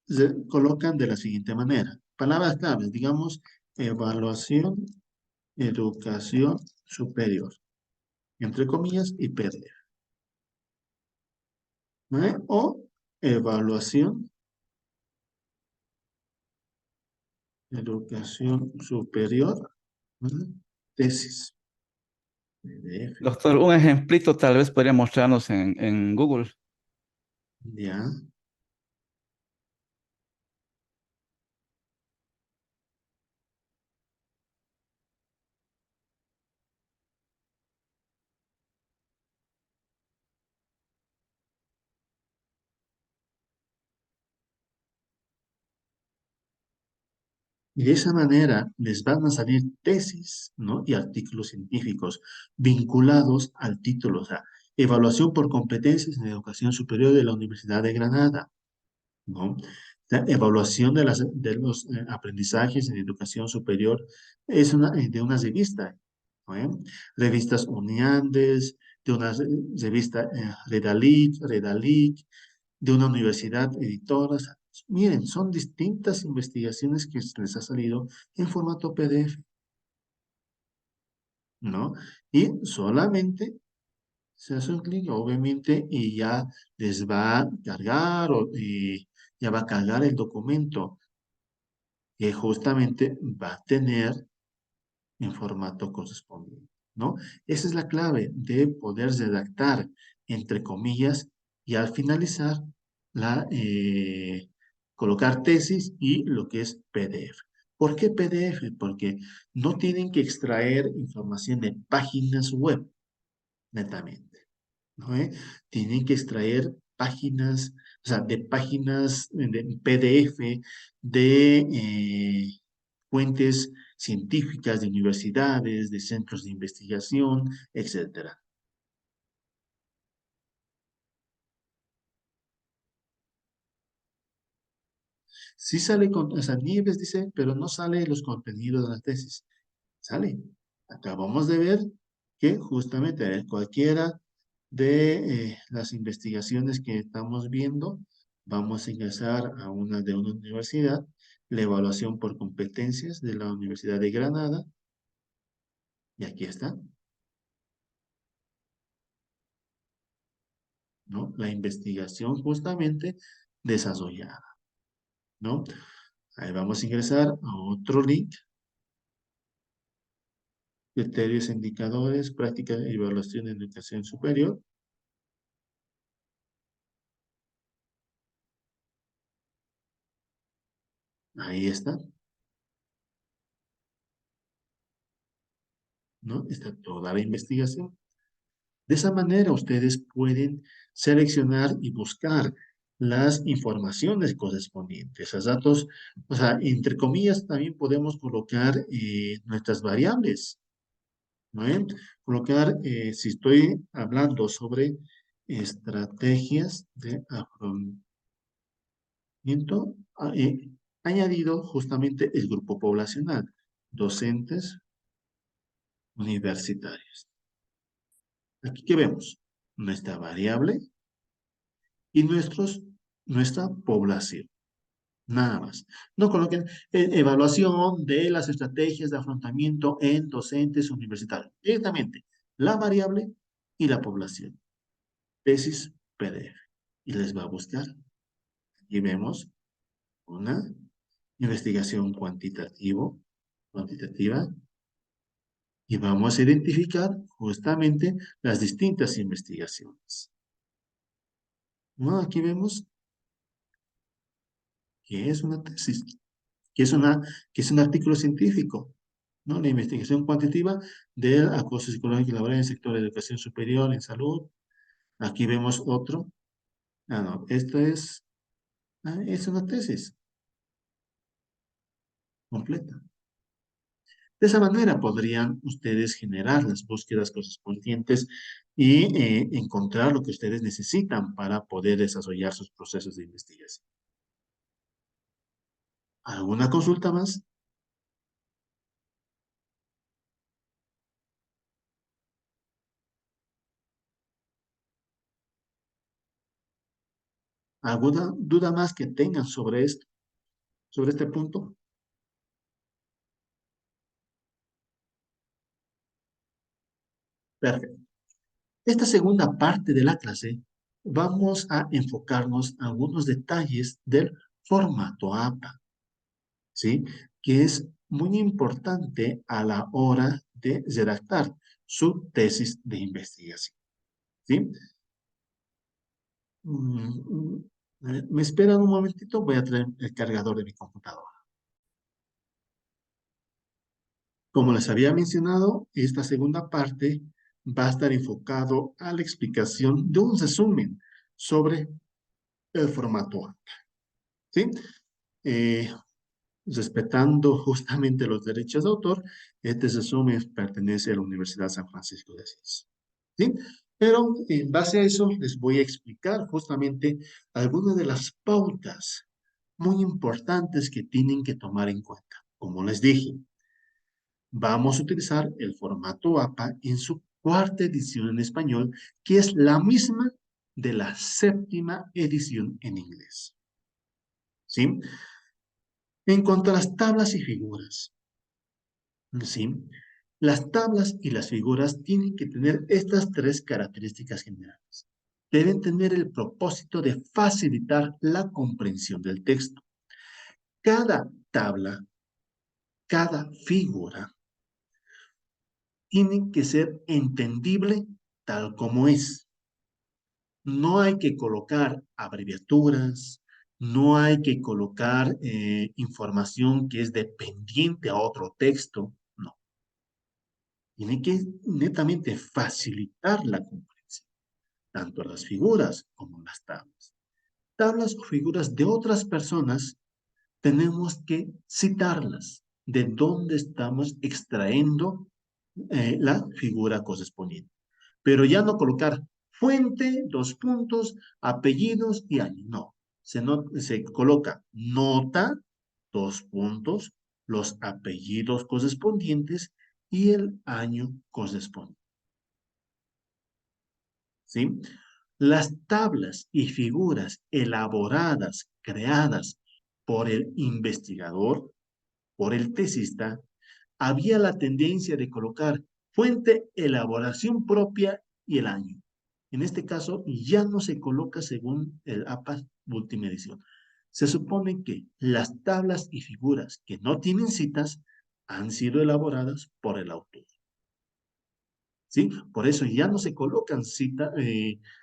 [SPEAKER 1] se colocan de la siguiente manera. Palabras claves, digamos, evaluación, educación superior, entre comillas, y PDF. ¿Vale? O evaluación, educación superior, ¿vale? Tesis, PDF.
[SPEAKER 2] Doctor, un ejemplito tal vez podría mostrarnos en Google.
[SPEAKER 1] Ya. Y de esa manera les van a salir tesis, ¿no? Y artículos científicos vinculados al título, o sea, evaluación por competencias en educación superior de la Universidad de Granada, ¿no? La evaluación de los aprendizajes en educación superior es de una revista, ¿no? Revistas Uniandes, de una revista Redalic, de una universidad editora. O sea, miren, son distintas investigaciones que les ha salido en formato PDF, ¿no? Y solamente se hace un clic, obviamente, y ya les va a cargar y ya va a cargar el documento que justamente va a tener en formato correspondiente, ¿no? Esa es la clave de poder redactar, entre comillas, y al finalizar, colocar tesis y lo que es PDF. ¿Por qué PDF? Porque no tienen que extraer información de páginas web, netamente, ¿no? Tienen que extraer páginas, o sea, de páginas de PDF, de fuentes científicas de universidades, de centros de investigación, etcétera. Sí sale con, o sea, Nieves dice, pero no sale los contenidos de la tesis. Sale. Acabamos de ver que justamente cualquiera de las investigaciones que estamos viendo, vamos a ingresar a una de una universidad, la evaluación por competencias de la Universidad de Granada, y aquí está, ¿no? La investigación justamente desarrollada, ¿no? Ahí vamos a ingresar a otro link, criterios, indicadores, práctica y evaluación en educación superior. Ahí está, ¿no? Está toda la investigación. De esa manera ustedes pueden seleccionar y buscar las informaciones correspondientes, los datos, o sea, entre comillas también podemos colocar nuestras variables, ¿no? Colocar, si estoy hablando sobre estrategias de afrontamiento, añadido justamente el grupo poblacional, docentes universitarios. Aquí que vemos nuestra variable y nuestra población. Nada más. No coloquen evaluación de las estrategias de afrontamiento en docentes universitarios. Directamente, la variable y la población. Tesis PDF. Y les va a buscar. Aquí vemos una investigación cuantitativa, y vamos a identificar justamente las distintas investigaciones. ¿No? Aquí vemos que es una tesis, que es, que es un artículo científico, ¿no? La investigación cuantitativa del acoso psicológico y laboral en el sector de educación superior, en salud. Aquí vemos otro. Ah, no, esto es una tesis completa. De esa manera podrían ustedes generar las búsquedas correspondientes y encontrar lo que ustedes necesitan para poder desarrollar sus procesos de investigación. ¿Alguna consulta más? ¿Alguna duda más que tengan sobre esto, sobre este punto? Perfecto. Esta segunda parte de la clase vamos a enfocarnos en algunos detalles del formato APA, ¿sí? Que es muy importante a la hora de redactar su tesis de investigación, ¿sí? ¿Me esperan un momentito? Voy a traer el cargador de mi computadora. Como les había mencionado, esta segunda parte va a estar enfocado a la explicación de un resumen sobre el formato APA, ¿sí? Eh, Respetando justamente los derechos de autor, este resumen pertenece a la Universidad San Francisco de Asís, ¿sí? Pero en base a eso les voy a explicar justamente algunas de las pautas muy importantes que tienen que tomar en cuenta. Como les dije, vamos a utilizar el formato APA en su cuarta edición en español, que es la misma de la séptima edición en inglés, ¿sí? En cuanto a las tablas y figuras, ¿sí? Las tablas y las figuras tienen que tener estas tres características generales. Deben tener el propósito de facilitar la comprensión del texto. Cada tabla, cada figura, tiene que ser entendible tal como es. No hay que colocar abreviaturas, no hay que colocar información que es dependiente a otro texto, no. Tiene que netamente facilitar la comprensión, tanto las figuras como las tablas. Tablas o figuras de otras personas, tenemos que citarlas, de dónde estamos extrayendo la figura correspondiente. Pero ya no colocar fuente, dos puntos, apellidos y año. No, se coloca nota, dos puntos, los apellidos correspondientes y el año correspondiente, ¿sí? Las tablas y figuras elaboradas, creadas por el investigador, por el tesista, había la tendencia de colocar fuente, elaboración propia y el año. En este caso, ya no se coloca según el APA última edición. Se supone que las tablas y figuras que no tienen citas han sido elaboradas por el autor, ¿sí? Por eso ya no se colocan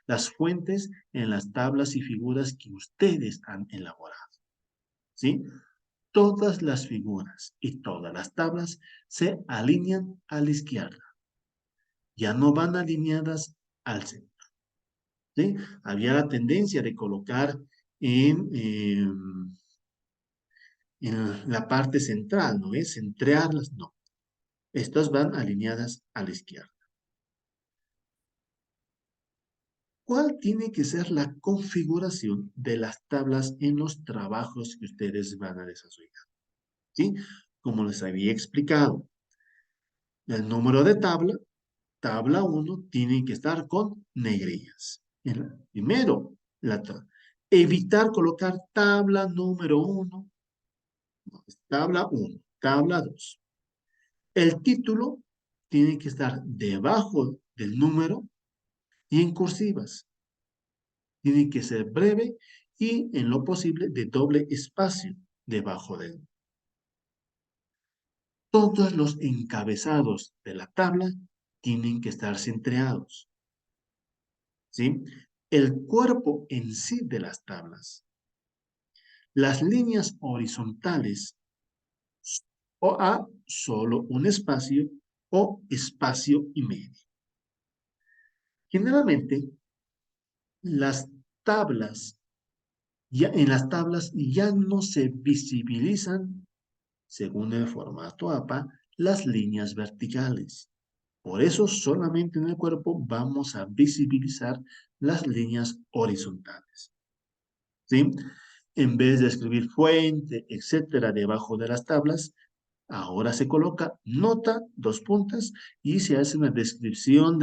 [SPEAKER 1] las fuentes en las tablas y figuras que ustedes han elaborado, ¿sí? Todas las figuras y todas las tablas se alinean a la izquierda. Ya no van alineadas al centro, ¿sí? Había la tendencia de colocar en la parte central, ¿no es? Centrarlas, no. Estas van alineadas a la izquierda. ¿Cuál tiene que ser la configuración de las tablas en los trabajos que ustedes van a desarrollar? ¿Sí? Como les había explicado, el número de tabla 1 tiene que estar con negrillas. Primero, evitar colocar tabla número 1, tabla 1, tabla 2. El título tiene que estar debajo del número y en cursivas. Tiene que ser breve y, en lo posible, de doble espacio debajo de él. Todos los encabezados de la tabla tienen que estar centrados, ¿sí? El cuerpo en sí de las tablas. Las líneas horizontales o a solo un espacio o espacio y medio. Generalmente, las tablas, en las tablas ya no se visibilizan, según el formato APA, las líneas verticales. Por eso solamente en el cuerpo vamos a visibilizar las líneas horizontales, ¿sí? En vez de escribir fuente, etcétera, debajo de las tablas, ahora se coloca nota, dos puntas, y se hace una descripción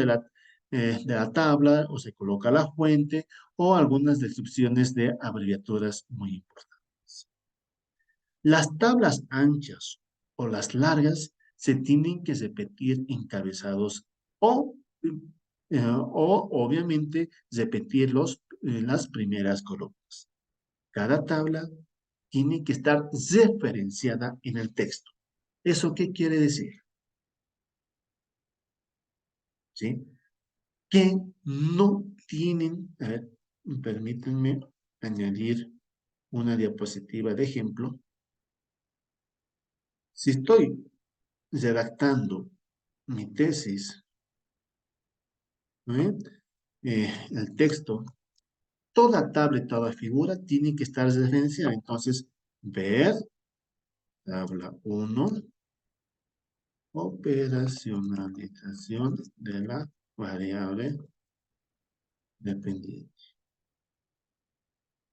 [SPEAKER 1] de la tabla o se coloca la fuente o algunas descripciones de abreviaturas muy importantes. Las tablas anchas o las largas se tienen que repetir encabezados o obviamente repetirlos en las primeras columnas. Cada tabla tiene que estar referenciada en el texto. ¿Eso qué quiere decir? ¿Sí? Que no tienen, a ver, permítanme añadir una diapositiva de ejemplo. Si estoy redactando mi tesis, ¿no? El texto, toda tabla, toda figura tiene que estar referenciada. Entonces, ver, tabla 1, operacionalización de la variable dependiente.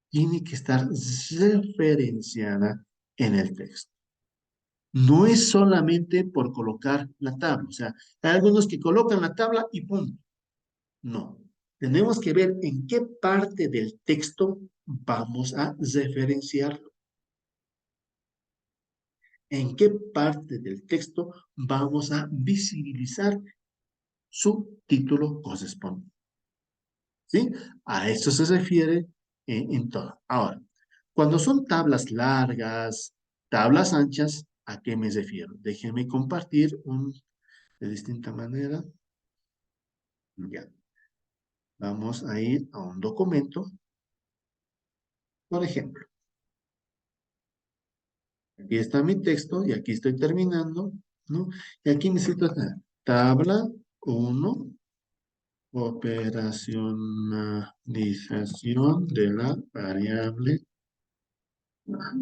[SPEAKER 1] Tiene que estar referenciada en el texto. No es solamente por colocar la tabla. O sea, hay algunos que colocan la tabla y punto. No. Tenemos que ver en qué parte del texto vamos a referenciarlo. En qué parte del texto vamos a visibilizar su título correspondiente. ¿Sí? A eso se refiere en todo. Ahora, cuando son tablas largas, tablas anchas, ¿a qué me refiero? Déjenme compartir de distinta manera. Ya. Vamos a ir a un documento. Por ejemplo, aquí está mi texto y aquí estoy terminando, ¿no? Y aquí necesito tabla 1, operacionalización de la variable,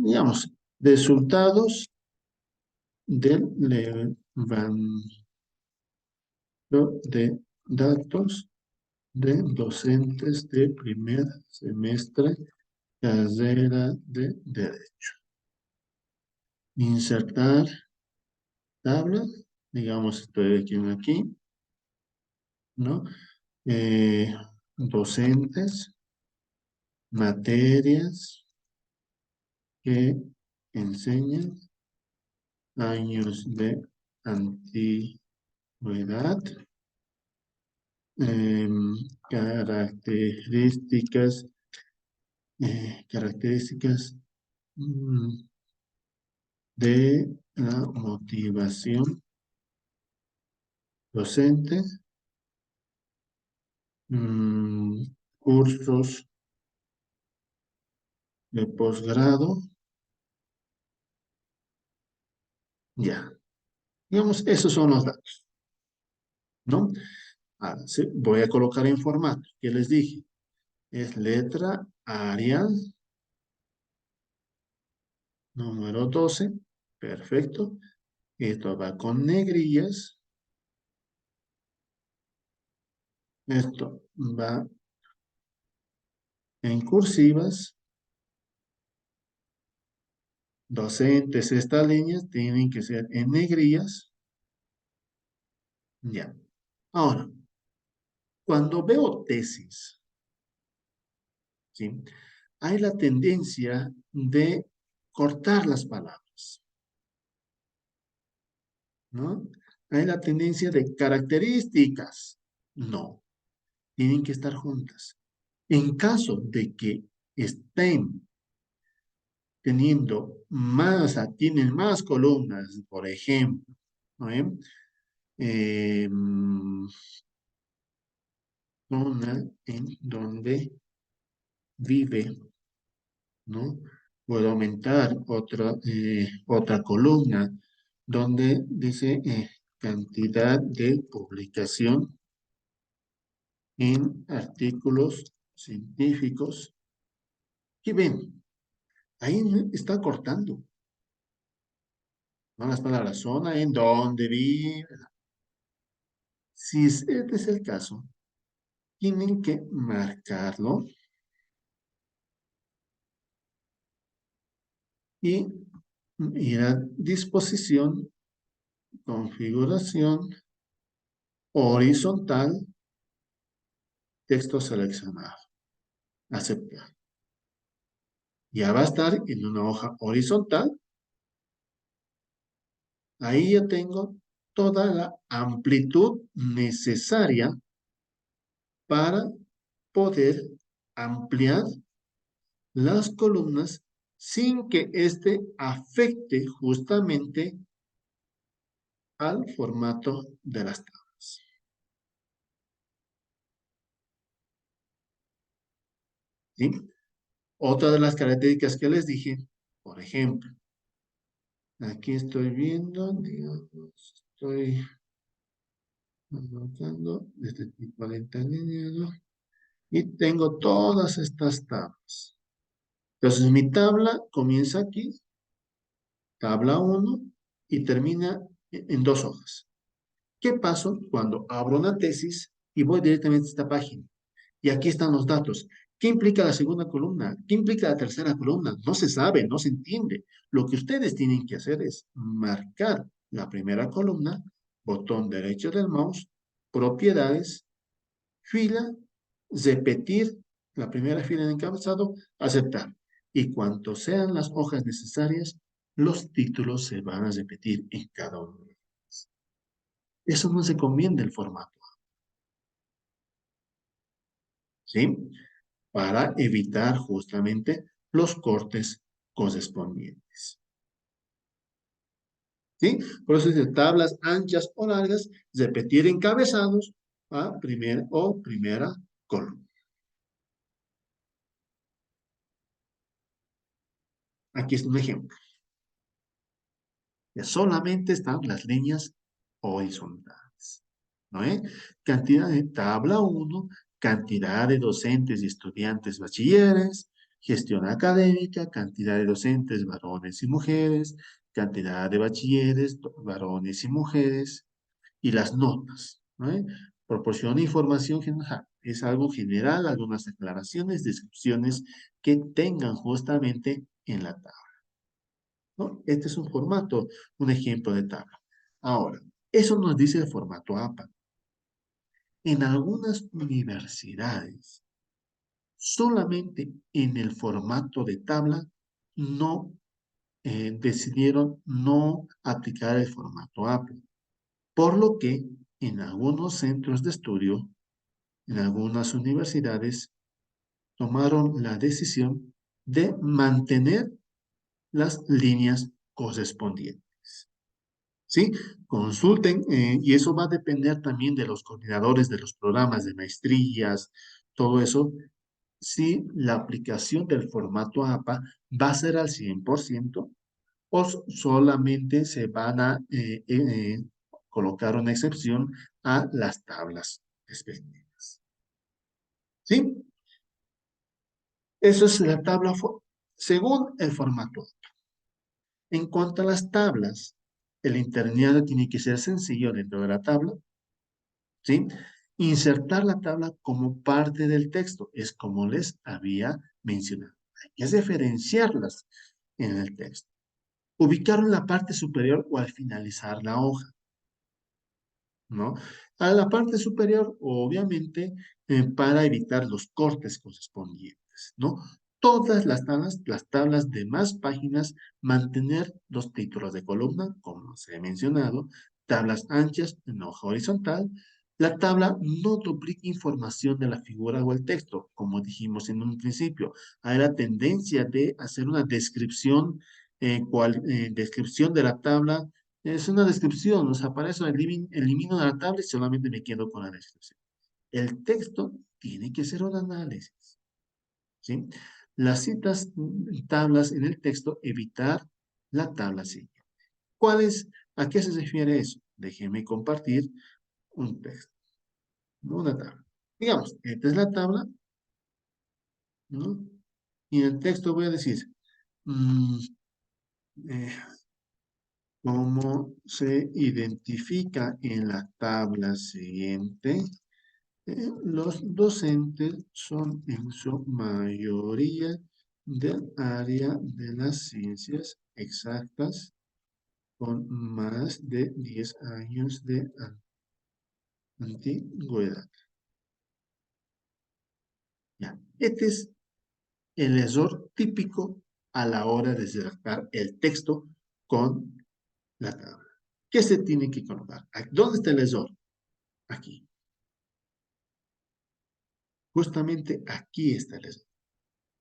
[SPEAKER 1] digamos, resultados del levantamiento de datos de docentes de primer semestre, carrera de Derecho. Insertar tabla, digamos, estoy aquí, ¿no? Docentes, materias que enseñan, años de antigüedad, características, de la motivación docente, cursos de posgrado, ya. Digamos, esos son los datos, ¿no? Ahora, sí, voy a colocar en formato, ¿qué les dije? Es letra Arial, número 12, perfecto. Esto va con negrillas. Esto va en cursivas. Docentes, estas líneas tienen que ser en negrillas. Ya. Ahora, cuando veo tesis, ¿sí? Hay la tendencia de cortar las palabras, ¿no? Hay la tendencia de características. No, tienen que estar juntas. En caso de que estén teniendo más, tienen más columnas, por ejemplo, ¿no? Zona en donde vive, ¿no? Puedo aumentar otra columna donde dice cantidad de publicación en artículos científicos. Y ven, ahí está cortando, ¿no? Las palabras zona en donde vive. Si este es el caso, tienen que marcarlo y ir a disposición, configuración horizontal, Texto seleccionado. Aceptar. Ya va a estar en una hoja horizontal. Ahí ya tengo toda la amplitud necesaria para poder ampliar las columnas sin que éste afecte justamente al formato de las tablas. ¿Sí? Otra de las características que les dije, por ejemplo, aquí estoy viendo, digamos, estoy anotando este tipo de alineado y tengo todas estas tablas. Entonces mi tabla comienza aquí, tabla 1, y termina en 2 hojas. ¿Qué pasa cuando abro una tesis y voy directamente a esta página? Y aquí están los datos. ¿Qué implica la segunda columna? ¿Qué implica la tercera columna? No se sabe, no se entiende. Lo que ustedes tienen que hacer es marcar la primera columna, botón derecho del mouse, propiedades, fila, repetir la primera fila en encabezado, aceptar. Y cuanto sean las hojas necesarias, los títulos se van a repetir en cada uno de ellos. Eso no se conviene el formato, ¿sí? Para evitar justamente los cortes correspondientes. ¿Sí? Por eso dice tablas anchas o largas, repetir encabezados a primera columna. Aquí es un ejemplo. Ya solamente están las líneas horizontales. ¿No es? Cantidad de tabla 1, cantidad de docentes y estudiantes bachilleres, gestión académica, cantidad de docentes varones y mujeres, cantidad de bachilleres varones y mujeres, y las notas. ¿No es? Proporciona información general. Es algo general, algunas declaraciones, descripciones que tengan justamente en la tabla. ¿No? Este es un formato, un ejemplo de tabla. Ahora, eso nos dice el formato APA. En algunas universidades, solamente en el formato de tabla, no decidieron no aplicar el formato APA. Por lo que en algunos centros de estudio, en algunas universidades, tomaron la decisión de mantener las líneas correspondientes. ¿Sí? Consulten, y eso va a depender también de los coordinadores de los programas de maestrías, todo eso, si la aplicación del formato APA va a ser al 100% o solamente se van a colocar una excepción a las tablas respectivas. ¿Sí? Eso es la tabla según el formato. En cuanto a las tablas, el internado tiene que ser sencillo dentro de la tabla, ¿sí? Insertar la tabla como parte del texto, es como les había mencionado. Hay que referenciarlas en el texto. Ubicarlo en la parte superior o al finalizar la hoja, ¿no? A la parte superior, obviamente, para evitar los cortes correspondientes, ¿no? Todas las tablas de más páginas, mantener los títulos de columna, como se ha mencionado, tablas anchas en hoja horizontal. La tabla no duplica información de la figura o el texto, como dijimos en un principio. Hay la tendencia de hacer una descripción, descripción de la tabla. Es una descripción, o sea, para eso elimino la tabla y solamente me quedo con la descripción. El texto tiene que ser un análisis, ¿sí? Las citas, tablas en el texto, evitar la tabla siguiente. ¿A qué se refiere eso? Déjenme compartir un texto, ¿no? Una tabla. Digamos, esta es la tabla, ¿no? Y en el texto voy a decir, mm, eh, ¿cómo se identifica en la tabla siguiente? Los docentes son en su mayoría del área de las ciencias exactas con más de 10 años de antigüedad. Ya. Este es el error típico a la hora de redactar el texto con la tabla. ¿Qué se tiene que colocar? ¿Dónde está el error? Aquí. Justamente aquí está el error.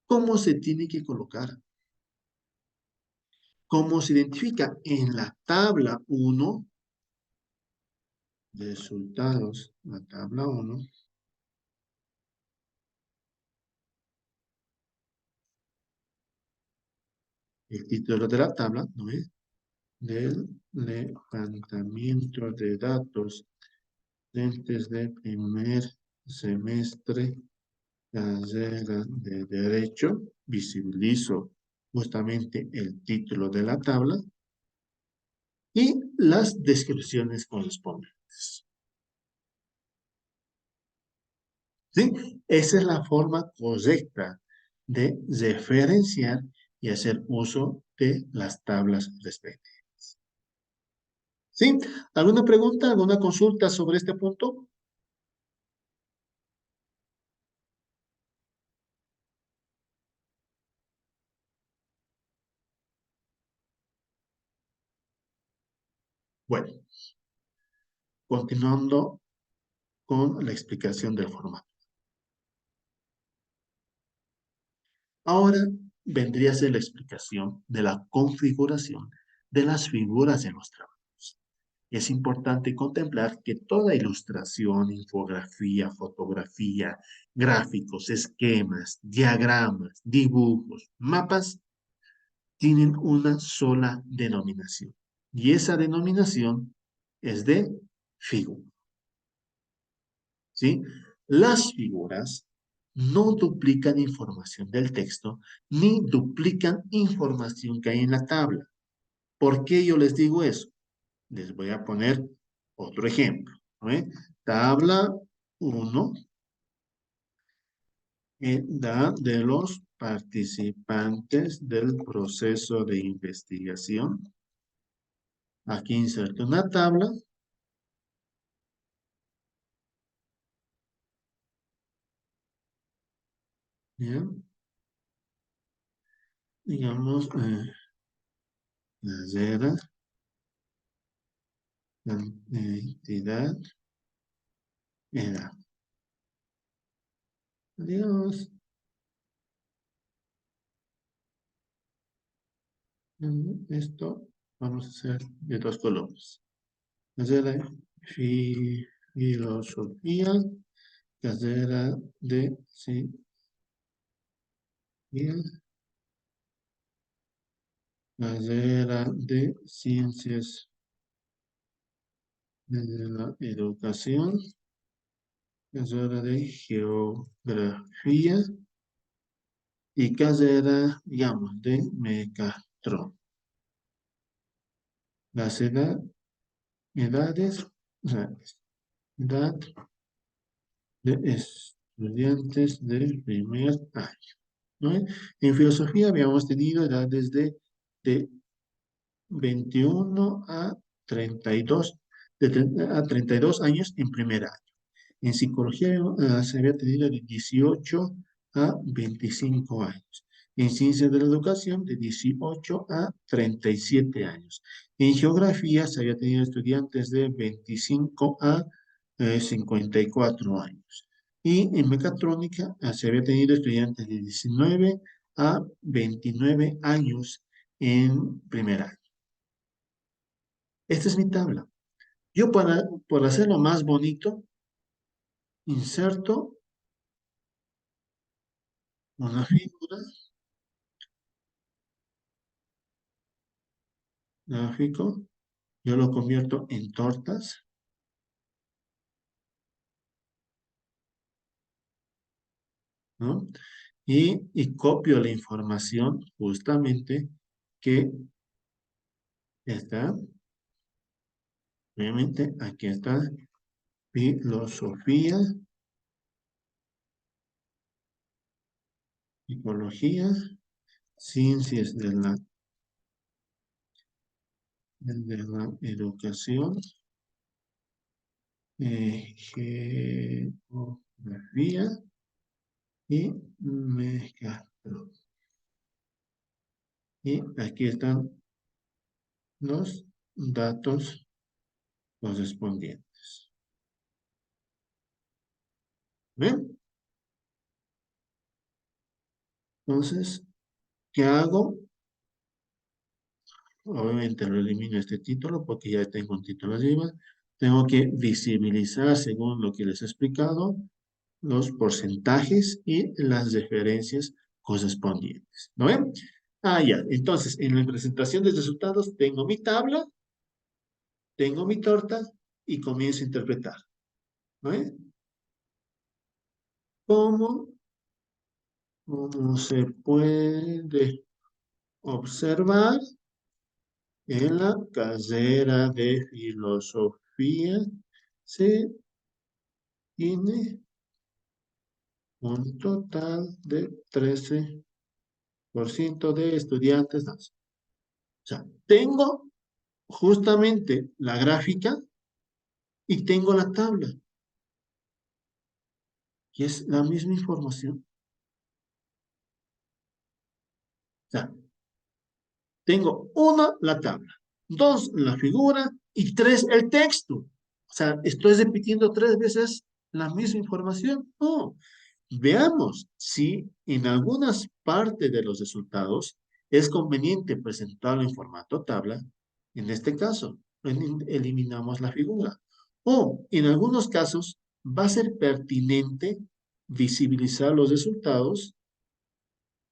[SPEAKER 1] ¿Cómo se tiene que colocar? ¿Cómo se identifica? En la tabla 1, resultados, la tabla 1, el título de la tabla, ¿no es? Del levantamiento de datos desde primer semestre, carrera de Derecho, visibilizo justamente el título de la tabla y las descripciones correspondientes. ¿Sí? Esa es la forma correcta de referenciar y hacer uso de las tablas respectivas. ¿Sí? ¿Alguna pregunta, alguna consulta sobre este punto? Bueno, continuando con la explicación del formato. Ahora vendría a ser la explicación de la configuración de las figuras de los trabajos. Es importante contemplar que toda ilustración, infografía, fotografía, gráficos, esquemas, diagramas, dibujos, mapas, tienen una sola denominación. Y esa denominación es de figura. ¿Sí? Las figuras no duplican información del texto ni duplican información que hay en la tabla. ¿Por qué yo les digo eso? Les voy a poner otro ejemplo. ¿No? Tabla 1, edad de los participantes del proceso de investigación. Aquí inserto una tabla. Bien. Digamos, carrera, cantidad, edad. Adiós. Esto vamos a hacer de dos colores. Carrera filosofía, carrera de carrera de ciencias de la educación, carrera de geografía y carrera, digamos, de mecatrónica. Las edades, o sea, edad de estudiantes del primer año. ¿No? En filosofía habíamos tenido edades de 21 a 32, a 32 años en primer año. En psicología se había tenido de 18 a 25 años. En ciencias de la educación de 18 a 37 años. En geografía se había tenido estudiantes de 25 a 54 años. Y en mecatrónica se había tenido estudiantes de 19 a 29 años en primer año. Esta es mi tabla. Yo por hacerlo más bonito, inserto una figura, gráfico, yo lo convierto en tortas, ¿no? Y copio la información justamente que está, obviamente aquí está, filosofía, psicología, ciencias de la educación, geografía y Megatron. Y aquí están los datos correspondientes. ¿Ven? Entonces, ¿qué hago? Obviamente lo elimino este título porque ya tengo un título arriba. Tengo que visibilizar, según lo que les he explicado, los porcentajes y las referencias correspondientes. ¿No ven? Ah, ya. Entonces, en la presentación de resultados tengo mi tabla, tengo mi torta y comienzo a interpretar. ¿No ven? ¿Cómo, cómo se puede observar en la carrera de filosofía? Se tiene un total de 13% de estudiantes. O sea, tengo justamente la gráfica y tengo la tabla. Y es la misma información. O sea, tengo una, la tabla, dos, la figura y tres, el texto. O sea, estoy repitiendo 3 veces la misma información. No. Veamos si en algunas partes de los resultados es conveniente presentarlo en formato tabla. En este caso, eliminamos la figura. O en algunos casos va a ser pertinente visibilizar los resultados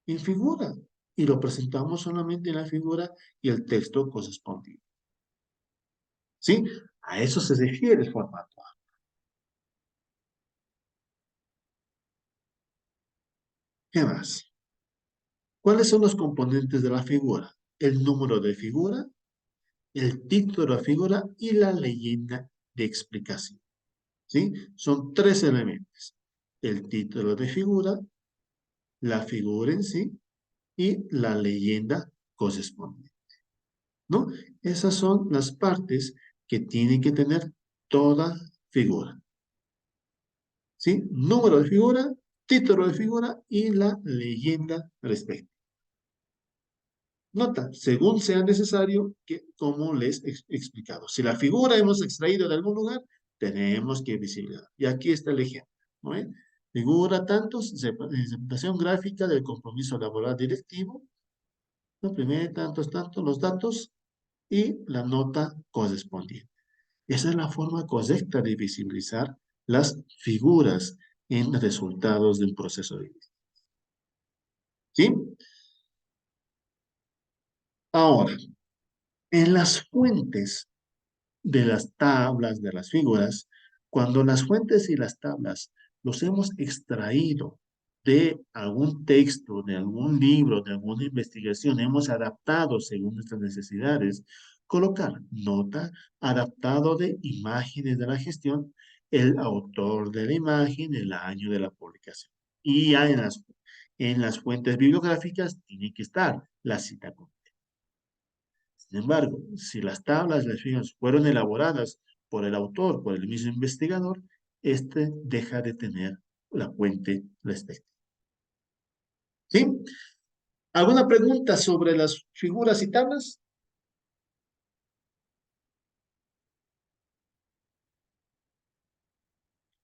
[SPEAKER 1] en figura y lo presentamos solamente en la figura y el texto correspondiente. ¿Sí? A eso se refiere el formato. ¿Qué más? ¿Cuáles son los componentes de la figura? El número de figura, el título de la figura y la leyenda de explicación. ¿Sí? Son 3 elementos. El título de figura, la figura en sí y la leyenda correspondiente. ¿No? Esas son las partes que tiene que tener toda figura. ¿Sí? Número de figura, título de figura y la leyenda respectiva. Nota, según sea necesario, que, como les he explicado. Si la figura hemos extraído de algún lugar, tenemos que visibilizar. Y aquí está el ejemplo. ¿No ven? Figura tantos, representación gráfica del compromiso laboral directivo. ¿No? Primero, tantos, los datos y la nota correspondiente. Esa es la forma correcta de visibilizar las figuras en resultados de un proceso de investigación. ¿Sí? Ahora, en las fuentes de las tablas, de las figuras, cuando las fuentes y las tablas los hemos extraído de algún texto, de algún libro, de alguna investigación, hemos adaptado según nuestras necesidades, colocar nota adaptado de imágenes de la gestión, el autor de la imagen, el año de la publicación. Y ya en las fuentes bibliográficas tiene que estar la cita completa. Sin embargo, si las tablas, las figuras fueron elaboradas por el autor, por el mismo investigador, este deja de tener la fuente respectiva. ¿Sí? ¿Alguna pregunta sobre las figuras y tablas?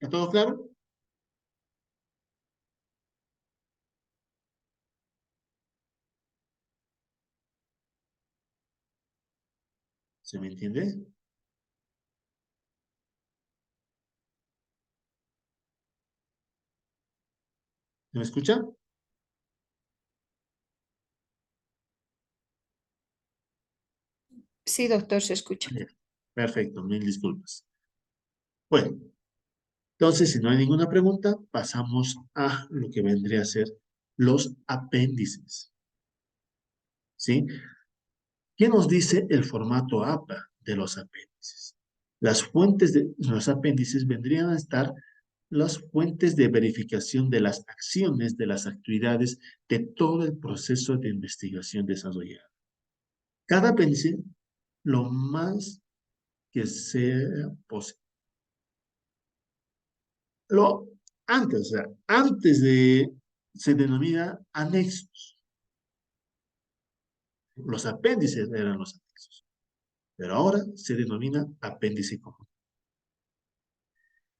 [SPEAKER 1] ¿Está todo claro? ¿Se me entiende? ¿Me escucha?
[SPEAKER 3] Sí, doctor, se escucha.
[SPEAKER 1] Bien. Perfecto, mil disculpas. Bueno, entonces, si no hay ninguna pregunta, pasamos a lo que vendría a ser los apéndices. ¿Sí? ¿Qué nos dice el formato APA de los apéndices? Las fuentes de los apéndices vendrían a estar las fuentes de verificación de las acciones, de las actividades, de todo el proceso de investigación desarrollado. Cada apéndice, lo más que sea posible. Antes, o sea, antes de se denomina anexos. Los apéndices eran los anexos, pero ahora se denomina apéndice común.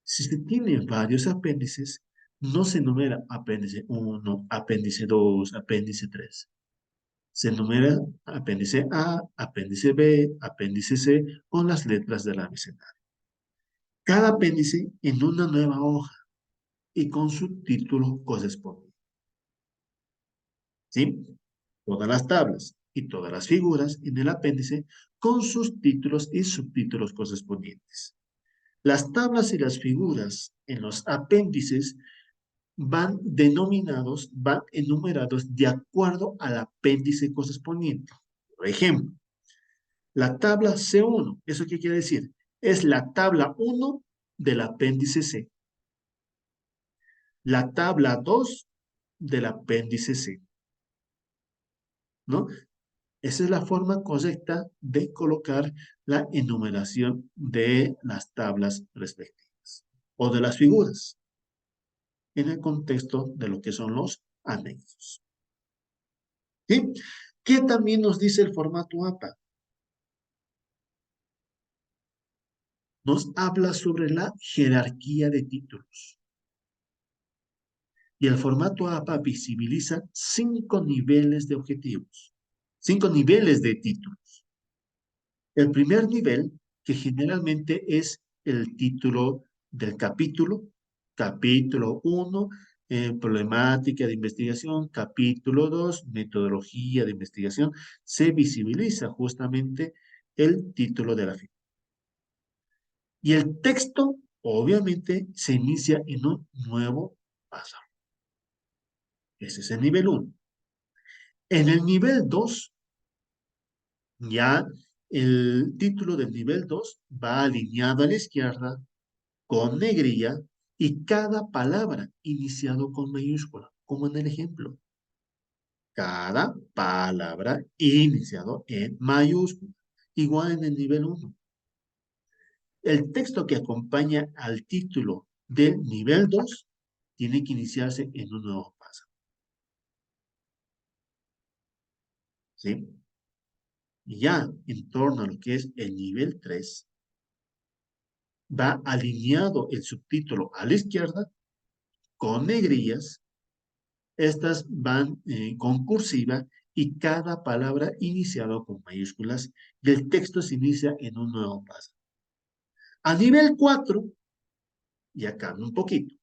[SPEAKER 1] Si se tiene varios apéndices, no se numera apéndice 1, apéndice 2, apéndice 3. Se numera apéndice A, apéndice B, apéndice C, con las letras del abecedario. Cada apéndice en una nueva hoja y con su título correspondiente. ¿Sí? Todas las tablas y todas las figuras en el apéndice con sus títulos y subtítulos correspondientes. Las tablas y las figuras en los apéndices van denominados, van enumerados de acuerdo al apéndice correspondiente. Por ejemplo, la tabla C1, ¿eso qué quiere decir? Es la tabla 1 del apéndice C. La tabla 2 del apéndice C. ¿No? Esa es la forma correcta de colocar la enumeración de las tablas respectivas o de las figuras en el contexto de lo que son los anexos. ¿Sí? ¿Qué también nos dice el formato APA? Nos habla sobre la jerarquía de títulos. Y el formato APA visibiliza 5 niveles de objetivos, 5 niveles de títulos. El primer nivel, que generalmente es el título del capítulo, capítulo 1, problemática de investigación, capítulo 2, metodología de investigación, se visibiliza justamente el título de la figura. Y el texto, obviamente, se inicia en un nuevo paso. Ese es el nivel 1. En el nivel 2, ya el título del nivel 2 va alineado a la izquierda con negrilla y cada palabra iniciado con mayúscula, como en el ejemplo. Cada palabra iniciado en mayúscula, igual en el nivel 1. El texto que acompaña al título del nivel 2 tiene que iniciarse en un nuevo paso. ¿Sí? Y ya en torno a lo que es el nivel 3, va alineado el subtítulo a la izquierda con negrillas. Estas van con cursiva y cada palabra iniciada con mayúsculas y el texto se inicia en un nuevo paso. A nivel 4, ya cambia un poquito,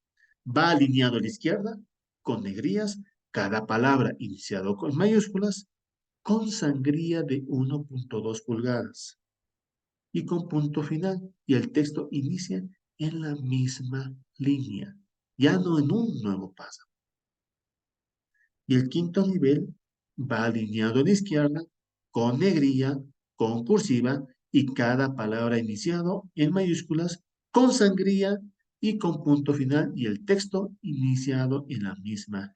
[SPEAKER 1] va alineado a la izquierda con negrillas, cada palabra iniciado con mayúsculas, con sangría de 1.2 pulgadas y con punto final, y el texto inicia en la misma línea, ya no en un nuevo paso. Y el quinto nivel va alineado a la izquierda, con negrilla, con cursiva, y cada palabra iniciado en mayúsculas, con sangría y con punto final, y el texto iniciado en la misma.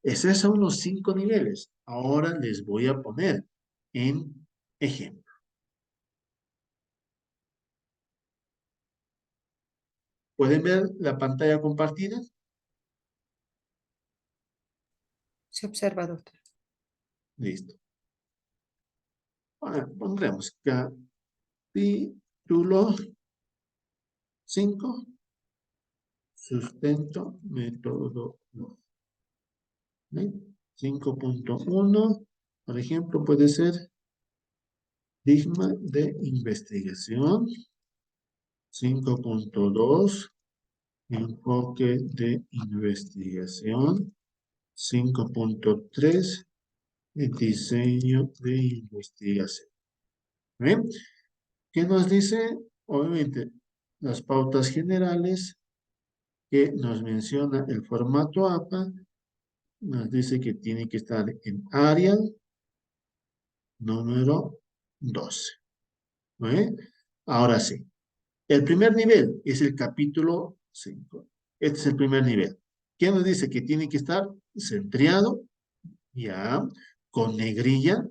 [SPEAKER 1] Esos son los 5 niveles. Ahora les voy a poner en ejemplo. ¿Pueden ver la pantalla compartida?
[SPEAKER 3] Se observa, doctor.
[SPEAKER 1] Listo. Ahora, pondremos capítulo 5, sustento, método 5.1, por ejemplo, puede ser digma de investigación. 5.2, enfoque de investigación. 5.3, diseño de investigación. ¿Ven? ¿Qué nos dice? Obviamente, las pautas generales que nos menciona el formato APA, nos dice que tiene que estar en Arial número 12. ¿Ven? Ahora sí, el primer nivel es el capítulo 5. Este es el primer nivel. ¿Qué nos dice? Que tiene que estar centrado, ya, con negrilla,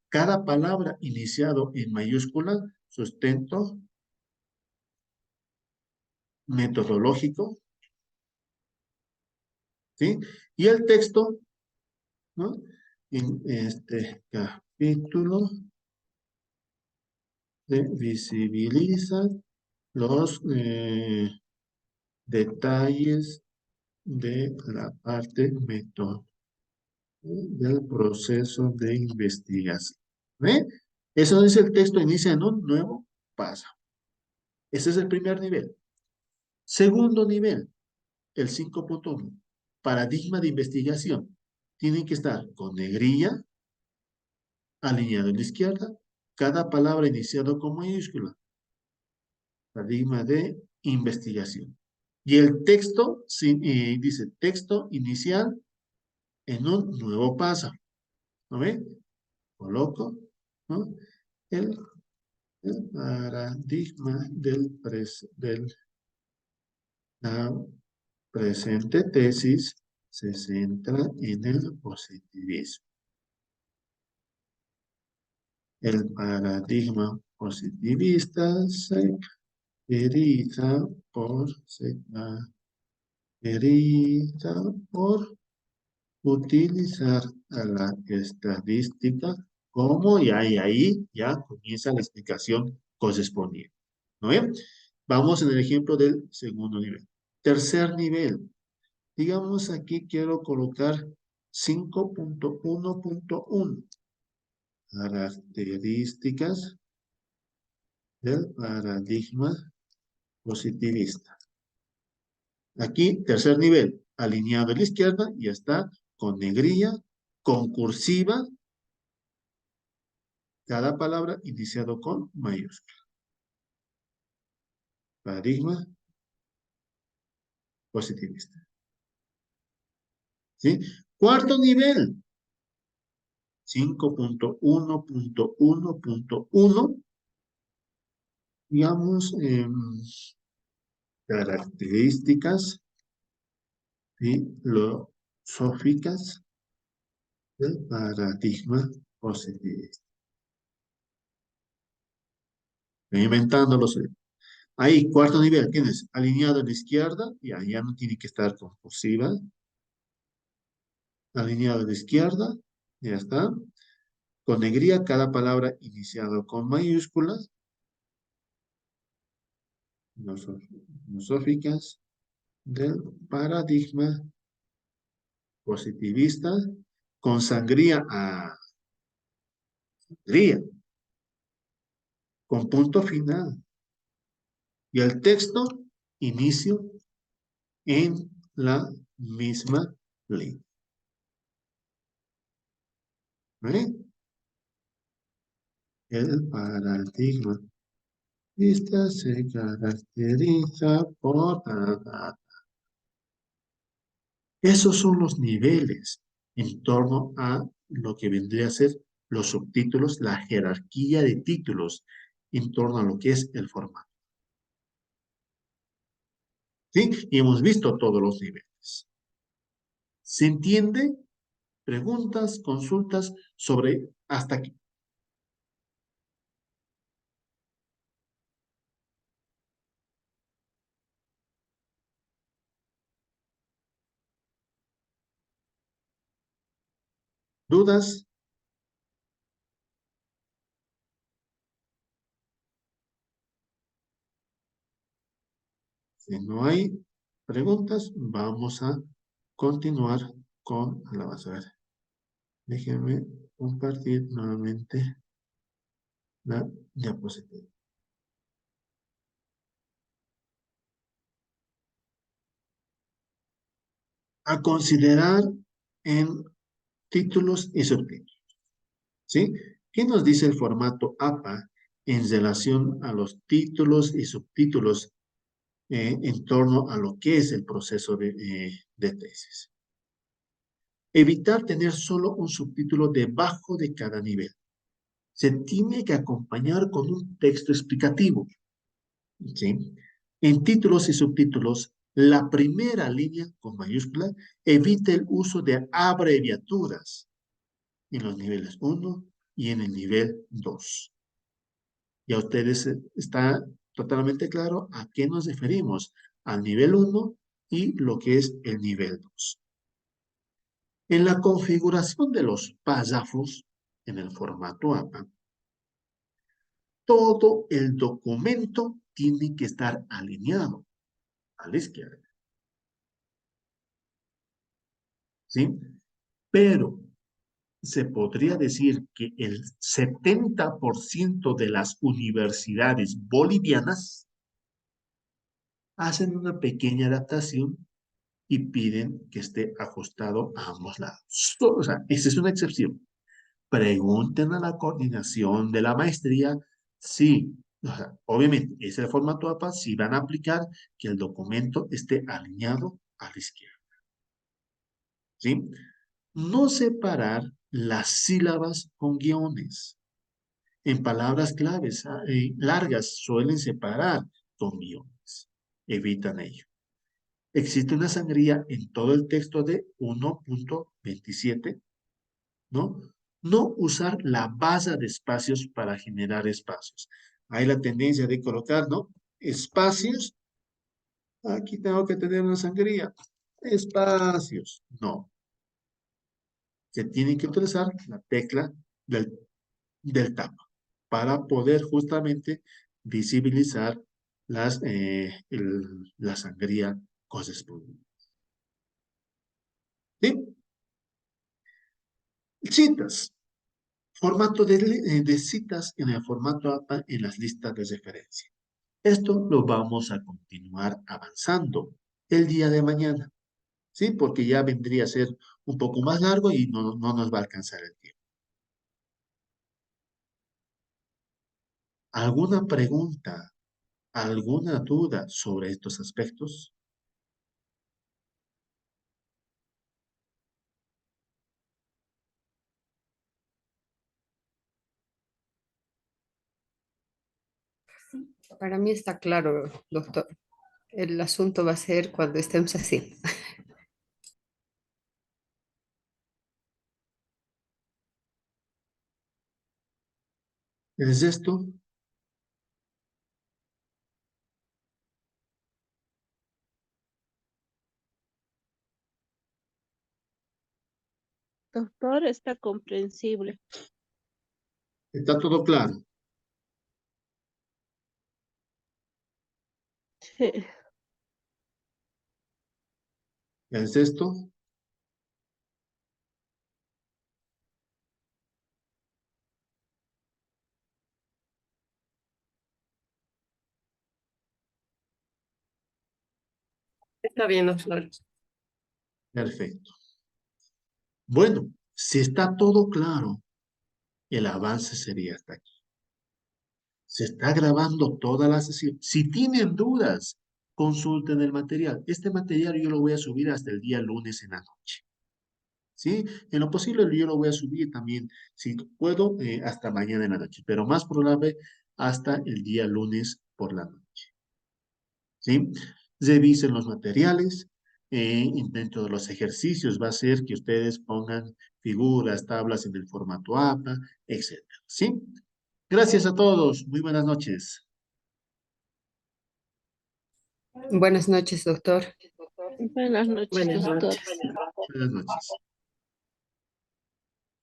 [SPEAKER 1] cada palabra iniciado en mayúscula, sustento, metodológico, ¿sí? Y el texto, ¿no? En este capítulo se visibiliza los detalles de la parte metodológica del proceso de investigación. ¿Ve? Eso es el texto, inicia en un nuevo paso. Ese es el primer nivel. Segundo nivel, el 5.1. Paradigma de investigación. Tienen que estar con negrilla, alineado en la izquierda, cada palabra iniciado con mayúscula. Paradigma de investigación. Y el texto, dice texto inicial en un nuevo paso. ¿No ve? Coloco, ¿no? El, el paradigma la presente tesis se centra en el positivismo. El paradigma positivista se caracteriza por utilizar a la estadística como, y ahí ya comienza la explicación correspondiente. ¿No ven? Vamos en el ejemplo del segundo nivel. Tercer nivel. Digamos aquí quiero colocar 5.1.1. Características del paradigma positivista. Aquí, tercer nivel, alineado a la izquierda, ya está con negrilla, con cursiva, cada palabra iniciado con mayúscula. Paradigma positivista. ¿Sí? Cuarto nivel, 5.1.1.1, digamos, características filosóficas del paradigma positivista. Estoy inventándolos. Ahí, cuarto nivel, tienes alineado a la izquierda, y ahí ya no tiene que estar con cursiva. Alineado a la izquierda, ya está. Con negrilla, cada palabra iniciado con mayúsculas. Filosóficas del paradigma positivista. Con sangría a sangría. Con punto final. Y el texto, inicio en la misma línea. ¿Vale? El paradigma se caracteriza por... Esos son los niveles en torno a lo que vendría a ser los subtítulos, la jerarquía de títulos en torno a lo que es el formato. ¿Sí? Y hemos visto todos los niveles. ¿Se entiende? Preguntas, consultas sobre hasta aquí. ¿Dudas? Si no hay preguntas, vamos a continuar con la base. A ver, déjenme compartir nuevamente la diapositiva. A considerar en títulos y subtítulos. ¿Sí? ¿Qué nos dice el formato APA en relación a los títulos y subtítulos en torno a lo que es el proceso de tesis? Evitar tener solo un subtítulo debajo de cada nivel. Se tiene que acompañar con un texto explicativo. ¿Sí? En títulos y subtítulos, la primera línea con mayúscula evita el uso de abreviaturas en los niveles 1 y en el nivel 2. Ya ustedes está totalmente claro a qué nos referimos al nivel 1 y lo que es el nivel 2. En la configuración de los párrafos en el formato APA, todo el documento tiene que estar alineado a la izquierda. ¿Sí? Pero se podría decir que el 70% de las universidades bolivianas hacen una pequeña adaptación y piden que esté ajustado a ambos lados. O sea, esa es una excepción. Pregunten a la coordinación de la maestría si, o sea, obviamente, es el formato APA, si van a aplicar que el documento esté alineado a la izquierda. ¿Sí? No separar las sílabas con guiones. En palabras claves largas suelen separar con guiones. Evitan ello. Existe una sangría en todo el texto de 1.27, ¿no? No usar la base de espacios para generar espacios. Hay la tendencia de colocar, ¿no? Espacios. Aquí tengo que tener una sangría. Espacios. No. Se tiene que utilizar la tecla del tab para poder justamente visibilizar la sangría correspondiente. ¿Sí? Citas. Formato de citas en el formato APA en las listas de referencia. Esto lo vamos a continuar avanzando el día de mañana, ¿sí? Porque ya vendría a ser un poco más largo y no nos va a alcanzar el tiempo. ¿Alguna pregunta, alguna duda sobre estos aspectos?
[SPEAKER 3] Para mí está claro, doctor. El asunto va a ser cuando estemos así.
[SPEAKER 1] ¿Es esto?
[SPEAKER 4] Doctor, está comprensible.
[SPEAKER 1] ¿Está todo claro?
[SPEAKER 4] Sí.
[SPEAKER 1] ¿Es esto?
[SPEAKER 3] Está bien, doctor.
[SPEAKER 1] Perfecto. Bueno, si está todo claro, el avance sería hasta aquí. Se está grabando toda la sesión. Si tienen dudas, consulten el material. Este material yo lo voy a subir hasta el día lunes en la noche. ¿Sí? En lo posible yo lo voy a subir también, si puedo, hasta mañana en la noche, pero más probable hasta el día lunes por la noche. ¿Sí? Revisen los materiales. Dentro de los ejercicios va a ser que ustedes pongan figuras, tablas en el formato APA, etcétera. ¿Sí? Gracias a todos. Muy buenas noches.
[SPEAKER 3] Buenas noches, doctor.
[SPEAKER 4] Buenas noches,
[SPEAKER 3] Buenas
[SPEAKER 4] doctor.
[SPEAKER 3] noches.
[SPEAKER 1] Buenas noches.